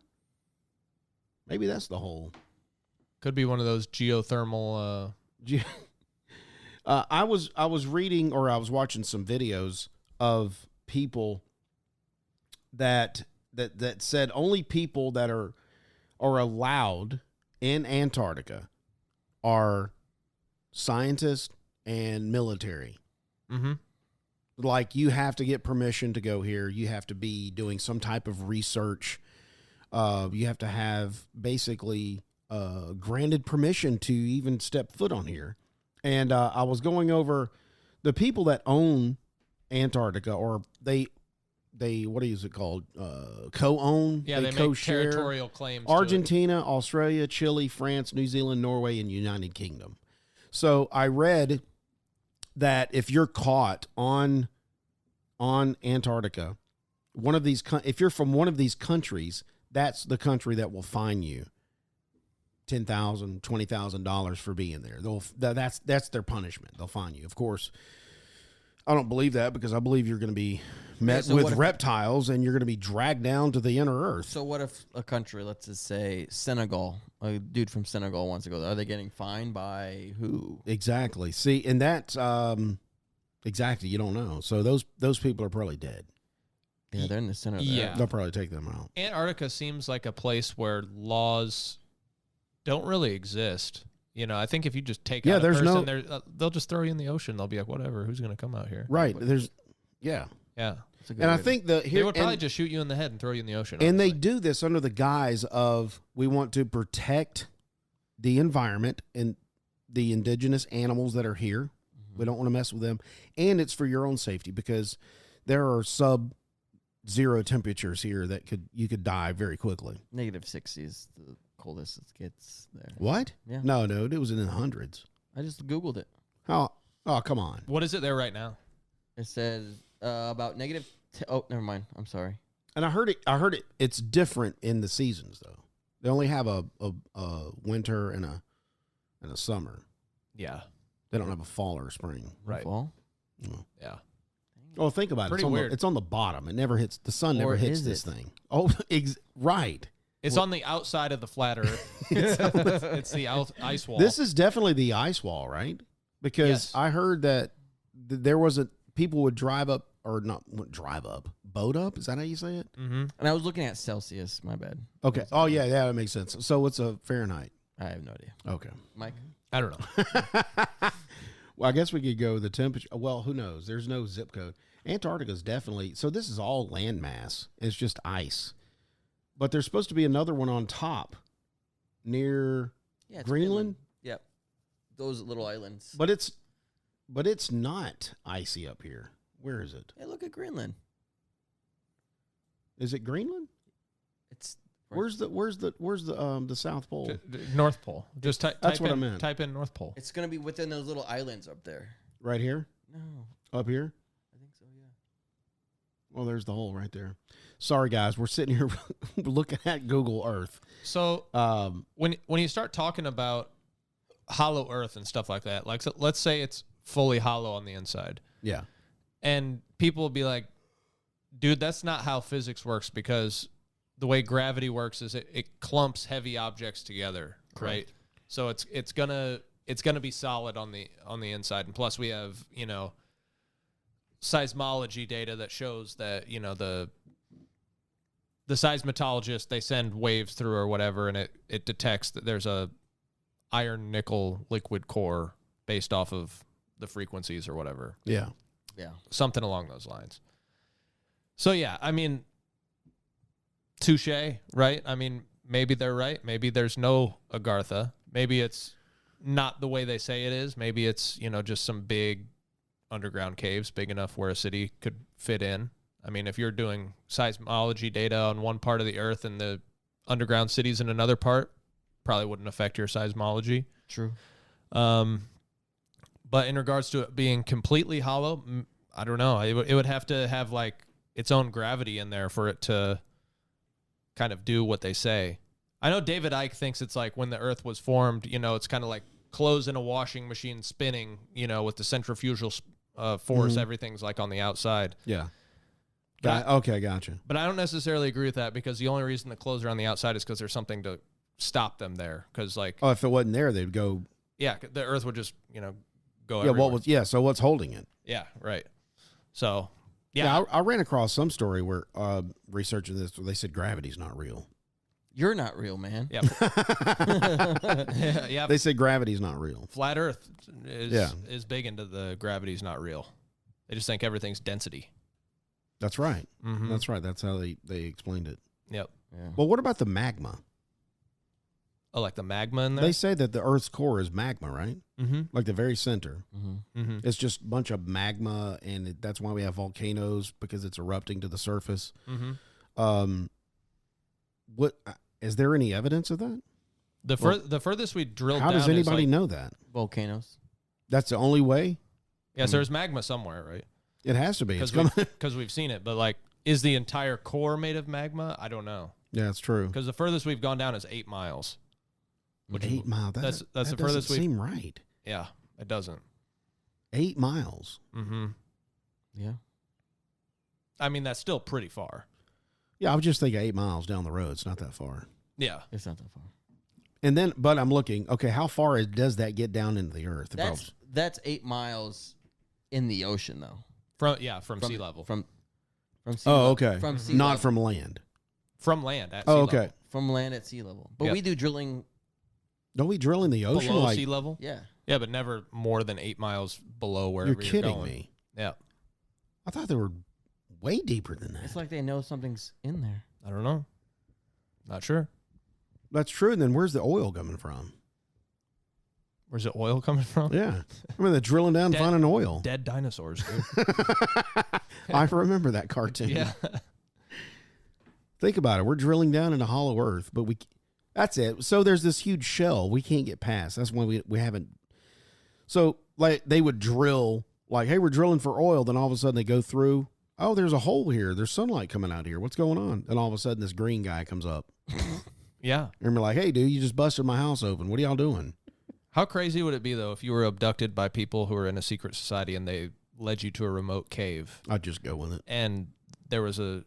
S1: Maybe that's the hole.
S2: Could be one of those geothermal.
S1: I was reading, or I was watching some videos of people that said only people that are allowed in Antarctica are scientists and military.
S2: Mm-hmm.
S1: Like, you have to get permission to go here. You have to be doing some type of research. You have to have basically granted permission to even step foot on here. And I was going over the people that own Antarctica, or they what is it called? Co-own.
S2: Yeah, they make
S1: co-share.
S2: territorial claims. to
S1: Argentina, Australia, Chile, France, New Zealand, Norway, and United Kingdom. So I read that if you're caught on Antarctica, if you're from one of these countries, that's the country that will fine you $10,000, $20,000 for being there. That's their punishment. They'll fine you. Of course, I don't believe that, because I believe you're going to be met
S3: so what
S1: with
S3: if-
S1: reptiles and you're going to be dragged down to the inner earth.
S3: So what if a country, let's just say Senegal, a dude from Senegal wants to go there? Are they getting fined by who?
S1: Exactly. See, and that's exactly, you don't know. So those people are probably dead.
S3: Yeah, they're in the center.
S2: Yeah.
S1: They'll probably take them out.
S2: Antarctica seems like a place where laws don't really exist. You know, I think if you just take out a
S1: there's
S2: person, they'll just throw you in the ocean. They'll be like, whatever, who's going to come out here?
S1: Right. Yeah.
S2: Yeah.
S1: And I think
S2: They would probably just shoot you in the head and throw you in the ocean.
S1: And they
S2: honestly.
S1: do this under the guise of, we want to protect the environment and the indigenous animals that are here. We don't want to mess with them. And it's for your own safety, because there are sub-zero temperatures here that you could die very quickly.
S3: -60 is the coldest it gets there.
S1: What?
S3: Yeah.
S1: No, it was in the hundreds.
S3: I just Googled it.
S1: Oh, come on.
S2: What is it there right now?
S3: It says about oh, never mind. I'm sorry.
S1: And I heard it. It's different in the seasons, though. They only have a winter and a summer.
S2: Yeah.
S1: They don't have a fall or a spring.
S2: Right.
S3: Fall?
S1: No.
S2: Yeah.
S1: Oh, think about
S2: Pretty
S1: it.
S2: weird.
S1: It's on the bottom. It never hits. The sun never
S3: Or
S1: hits
S3: is
S1: this
S3: it?
S1: thing. Oh, right.
S2: It's on the outside of the flat Earth. It's the ice wall.
S1: This is definitely the ice wall, right? Because
S2: Yes.
S1: I heard that there was people would drive up, or not boat up. Is that how you say it?
S2: Mm-hmm.
S3: And I was looking at Celsius. My bad.
S1: Okay. Oh, yeah, that makes sense. So what's a Fahrenheit?
S3: I have no idea.
S1: Okay.
S3: Mike?
S2: I don't know.
S1: Well, I guess we could go the temperature. Well, who knows? There's no zip code. Antarctica is definitely, so this is all landmass. It's just ice. But there's supposed to be another one on top near
S3: Yeah, it's
S1: Greenland.
S3: Yep. Those little islands.
S1: But it's not icy up here. Where is it?
S3: Hey, look at Greenland.
S1: Is it Greenland?
S3: It's
S1: Where's the South Pole?
S2: North Pole. Just
S1: That's
S2: type
S1: what I
S2: in,
S1: meant.
S2: Type in North Pole.
S3: It's gonna be within those little islands up there.
S1: Right here?
S3: No,
S1: Up here?
S3: I think so. Yeah.
S1: Well, there's the hole right there. Sorry, guys. We're sitting here looking at Google Earth.
S2: So when you start talking about hollow Earth and stuff like that, like so let's say it's fully hollow on the inside,
S1: Yeah.
S2: and people will be like, "Dude, that's not how physics works, because the way gravity works is it clumps heavy objects together, right? So it's gonna be solid on the inside, and plus we have seismology data that shows that the seismologist, they send waves through or whatever, and it detects that there's a iron nickel liquid core based off of the frequencies or whatever.
S1: Yeah.
S3: Yeah.
S2: Something along those lines. So, yeah, I mean, touche, right? I mean, maybe they're right. Maybe there's no Agartha. Maybe it's not the way they say it is. Maybe it's, just some big underground caves big enough where a city could fit in. I mean, if you're doing seismology data on one part of the Earth and the underground cities in another part, probably wouldn't affect your seismology.
S3: True.
S2: But in regards to it being completely hollow, I don't know. It would have to have like its own gravity in there for it to kind of do what they say. I know David Icke thinks it's like when the Earth was formed, it's kind of like clothes in a washing machine spinning, with the centrifugal force, everything's like on the outside.
S1: Yeah. Okay, gotcha.
S2: But I don't necessarily agree with that because the only reason the clothes are on the outside is because there's something to stop them there. Because
S1: if it wasn't there, they'd go.
S2: Yeah, the Earth would just go.
S1: Yeah,
S2: everywhere.
S1: So what's holding it?
S2: Yeah, right. So
S1: yeah, I ran across some story where researching this, where they said gravity's not real.
S3: You're not real, man.
S2: Yeah. Yeah.
S1: They said gravity's not real.
S2: Flat Earth is big into the gravity's not real. They just think everything's density.
S1: That's right.
S2: Mm-hmm.
S1: That's right. That's how they explained it.
S2: Yep.
S3: Yeah.
S1: Well, what about the magma?
S2: Oh, like the magma in there?
S1: They say that the Earth's core is magma, right?
S2: Mm-hmm.
S1: Like the very center.
S3: Mm-hmm.
S2: Mm-hmm.
S1: It's just a bunch of magma, and that's why we have volcanoes, because it's erupting to the surface.
S2: Mm-hmm.
S1: What is there any evidence of that?
S2: The furthest we drilled down.
S1: How does anybody
S2: is
S1: know that?
S3: Volcanoes.
S1: That's the only way?
S2: Yes, there's magma somewhere, right?
S1: It has to be. It's coming.
S2: Because we've seen it. But, is the entire core made of magma? I don't know.
S1: Yeah, that's true.
S2: Because the furthest we've gone down is 8 miles.
S1: 8 miles.
S2: That's
S1: that
S2: the furthest
S1: doesn't seem right.
S2: Yeah, it doesn't.
S1: 8 miles.
S2: Mm-hmm.
S3: Yeah.
S2: I mean, that's still pretty far.
S1: Yeah, I was just thinking 8 miles down the road. It's not that far.
S2: Yeah.
S3: It's not that far.
S1: And then, but I'm looking, okay, how far does that get down into the Earth?
S3: That's 8 miles in the ocean, though.
S2: From sea level.
S3: From sea
S1: Oh,
S3: level.
S1: okay.
S3: From sea
S1: Not
S3: level.
S1: from land.
S2: From land at sea
S1: Oh,
S2: level.
S1: okay.
S3: From land at sea level. But
S2: Yep.
S3: we do drilling.
S1: Don't we drill in the ocean?
S2: Below sea level?
S3: Yeah.
S2: Yeah, but never more than 8 miles below wherever
S1: You're kidding
S2: going.
S1: me.
S2: Yeah.
S1: I thought they were way deeper than that.
S3: It's like they know something's in there.
S2: I don't know. Not sure.
S1: That's true. And then where's the oil coming from?
S2: Where's the oil coming from?
S1: Yeah. I mean, they're drilling down and finding oil.
S2: Dead dinosaurs, dude.
S1: I remember that cartoon.
S2: Yeah.
S1: Think about it. We're drilling down into hollow earth, but that's it. So there's this huge shell we can't get past. That's why we haven't. So like they would drill, like, hey, we're drilling for oil. Then all of a sudden they go through. Oh, there's a hole here. There's sunlight coming out here. What's going on? And all of a sudden this green guy comes up.
S2: Yeah.
S1: And we're like, hey, dude, you just busted my house open. What are y'all doing?
S2: How crazy would it be, though, if you were abducted by people who were in a secret society and they led you to a remote cave
S1: I'd just go with it.
S2: and there was a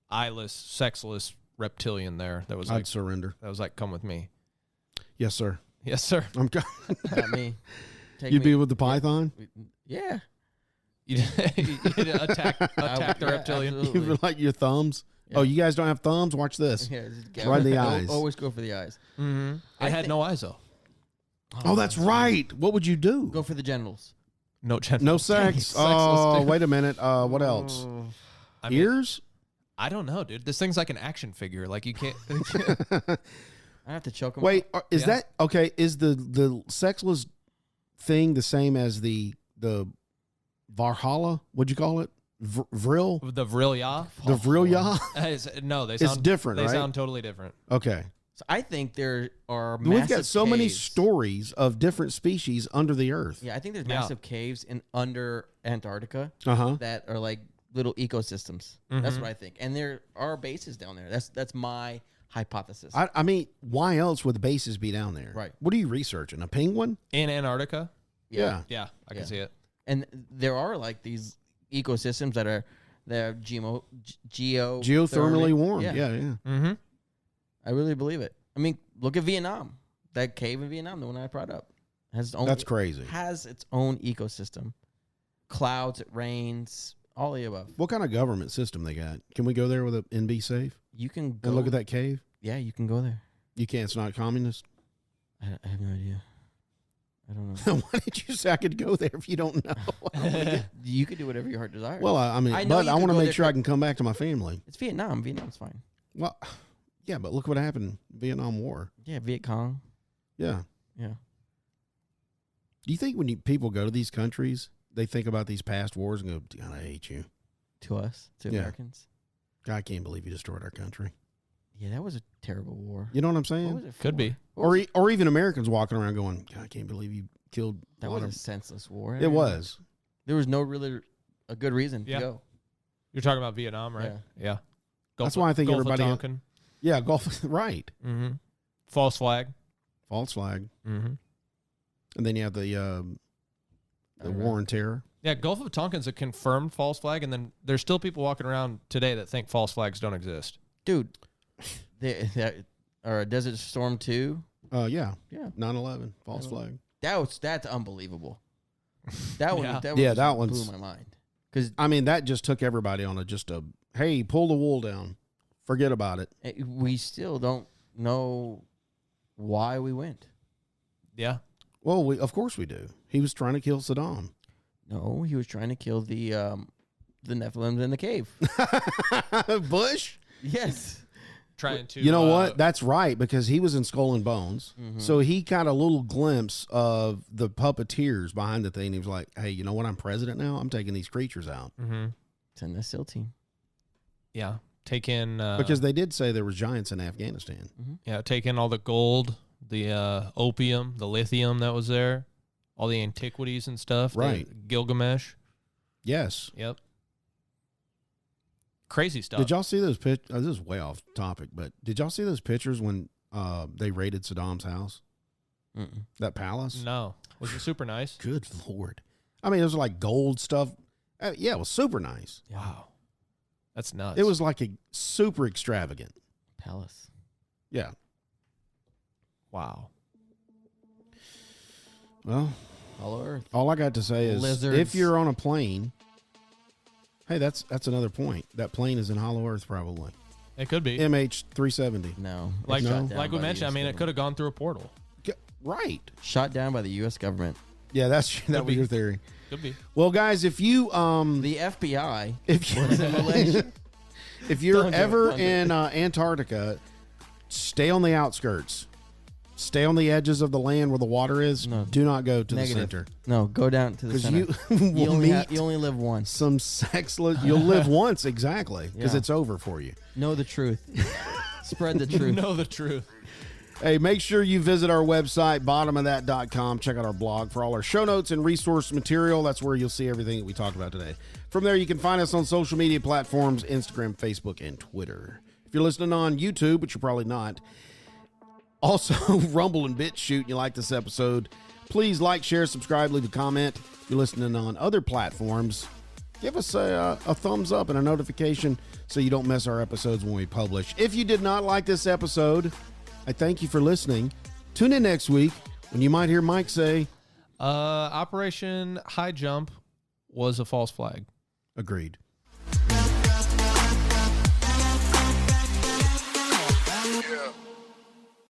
S2: eyeless, sexless reptilian there that was
S1: I'd surrender.
S2: come with me.
S1: Yes, sir.
S2: Yes, sir.
S1: I'm
S3: Not me.
S1: You'd be with the python?
S3: Yeah.
S2: You'd attack the reptilian.
S3: Absolutely.
S1: You'd be like your thumbs.
S3: Yeah.
S1: Oh, you guys don't have thumbs? Watch this.
S3: Yeah,
S1: Right in the eyes.
S3: Always go for the eyes.
S2: Mm-hmm.
S3: I
S2: It had
S3: think-
S2: no eyes, though.
S1: Oh, that's right. What would you do?
S3: Go for the genitals.
S2: No chance.
S1: No sex. Oh, wait a minute. What else?
S2: I mean,
S1: Ears?
S2: I don't know, dude. This thing's like an action figure. Like, you can't.
S3: I have to choke them.
S1: Wait, is
S2: Yeah.
S1: that okay? Is the sexless thing the same as the Valhalla? What'd you call it? Vril?
S2: The Vrilya?
S1: The Vrilya?
S2: No, they
S1: It's
S2: sound
S1: different,
S2: They
S1: right?
S2: sound totally different.
S1: Okay.
S3: So I think there are
S1: We've
S3: massive
S1: got so many
S3: caves.
S1: stories of different species under the earth.
S3: Yeah, I think there's
S2: Yeah.
S3: massive caves under Antarctica
S1: Uh-huh.
S3: that are like little ecosystems. That's
S2: Mhm.
S3: what I think. And there are bases down there. That's my hypothesis.
S1: I mean, why else would the bases be down there?
S3: Right.
S1: What are you researching? A penguin?
S2: In Antarctica?
S1: Yeah.
S2: Yeah, I can
S3: Yeah.
S2: see it.
S3: And there are like these ecosystems that are
S1: Geothermally warm. Yeah, yeah.
S2: Mm-hmm.
S3: I really believe it. I mean, look at Vietnam. That cave in Vietnam, the one I brought up, has its own.
S1: That's crazy.
S3: Has its own ecosystem. Clouds, it rains, all the above.
S1: What kind of government system they got? Can we go there with and be safe
S3: You can go
S1: and look at that cave?
S3: Yeah, you can go there.
S1: You can't. It's not communist.
S3: I have no idea. I don't know.
S1: Why did you say I could go there if you don't know?
S3: You could do whatever your heart desires.
S1: Well, I mean,
S3: I know
S1: but
S3: you
S1: I
S3: could
S1: want to
S3: go
S1: make
S3: there
S1: sure
S3: for-
S1: I can come back to my family.
S3: It's Vietnam. Vietnam's fine.
S1: Well, yeah, but look what happened in the Vietnam War.
S3: Yeah, Viet Cong.
S1: Yeah.
S3: Yeah.
S1: Do you think when people go to these countries, they think about these past wars and go, God, I hate you.
S3: To us, to
S1: Yeah.
S3: Americans.
S1: God, I can't believe you destroyed our country.
S3: Yeah, that was a terrible war.
S1: You know what I'm
S3: What
S1: saying?
S3: was it for?
S2: Could be.
S1: Or even Americans walking around going, God, I can't believe you killed.
S3: That was a senseless war.
S1: It was.
S3: There was no really a good reason
S2: Yeah.
S3: to go.
S2: You're talking about Vietnam, right? Yeah.
S1: That's why I think
S2: Gulf
S1: everybody-
S2: Of Tonkin.
S1: Yeah, Gulf. Right.
S2: Mm-hmm. False flag.
S1: False flag.
S2: Mm-hmm.
S1: And then you have the war on terror.
S2: Yeah, Gulf of Tonkin's a confirmed false flag, and then there's still people walking around today that think false flags don't exist.
S3: Dude, or Desert Storm 2.
S1: Yeah.
S3: Yeah.
S1: 9/11. False flag.
S3: That's unbelievable. That one,
S2: Yeah.
S3: that one
S1: Yeah,
S3: just
S1: that
S3: blew
S1: one's-
S3: my mind. Because
S1: I mean, that just took everybody on hey, pull the wool down. Forget about it.
S3: we still don't know why we went.
S2: Yeah.
S1: Well, of course we do. He was trying to kill Saddam.
S3: No, he was trying to kill the Nephilims in the cave.
S1: Bush?
S3: Yes.
S2: Trying to.
S1: You know what? That's right, because he was in Skull and Bones.
S3: Mhm.
S1: So he got a little glimpse of the puppeteers behind the thing. He was like, hey, you know what? I'm president now. I'm taking these creatures out.
S2: Mm-hmm.
S3: Send the SEAL team.
S2: Yeah. Take in.
S1: Because they did say there was giants in Afghanistan.
S2: Yeah, take in all the gold, the opium, the lithium that was there, all the antiquities and stuff.
S1: Right.
S2: Gilgamesh.
S1: Yes.
S2: Yep. Crazy stuff.
S1: Did y'all see those pictures? This is way off topic, but did y'all see those pictures when they raided Saddam's house?
S3: Mm-mm.
S1: That palace?
S2: No. Was it super nice?
S1: Good Lord. I mean, it was like gold stuff. Yeah, it was super nice.
S2: Wow. That's nuts.
S1: It was like a super extravagant.
S3: Palace.
S1: Yeah.
S2: Wow.
S1: Well,
S3: Hollow Earth.
S1: all I got to say is
S3: Lizards.
S1: if you're on a plane, hey, that's another point. That plane is in Hollow Earth probably.
S2: It could be.
S1: MH370.
S3: No.
S2: Like,
S3: It's shot down
S2: like we
S3: by the
S2: mentioned, I
S3: US
S2: mean, it
S3: government.
S2: could have gone through a portal.
S1: Right.
S3: Shot down by the U.S. government.
S1: Yeah, that was
S2: be.
S1: your theory.
S2: Could be.
S1: Well, guys, if you
S3: The FBI.
S1: if you
S3: was in Malaysia.
S1: if you're
S3: Don't do it,
S1: ever
S3: don't do it.
S1: in Antarctica, stay on the outskirts. Stay on the edges of the land where the water is.
S3: No.
S1: Do not go to
S3: Negative.
S1: the center.
S3: No, go down to the
S1: Because
S3: center.
S1: you will meet
S3: You only live once.
S1: some sexless. You'll live once, exactly, because
S3: Yeah.
S1: it's over for you.
S3: Know the truth. Spread the truth.
S2: Know the truth.
S1: Hey, make sure you visit our website, bottomofthat.com. Check out our blog for all our show notes and resource material. That's where you'll see everything that we talked about today. From there, you can find us on social media platforms, Instagram, Facebook, and Twitter. If you're listening on YouTube, which you're probably not, also Rumble and BitChute, and you like this episode, please like, share, subscribe, leave a comment. If you're listening on other platforms, give us a thumbs up and a notification so you don't miss our episodes when we publish. If you did not like this episode, I thank you for listening. Tune in next week when you might hear Mike say,
S2: Operation High Jump was a false flag.
S1: agreed.
S4: Yeah.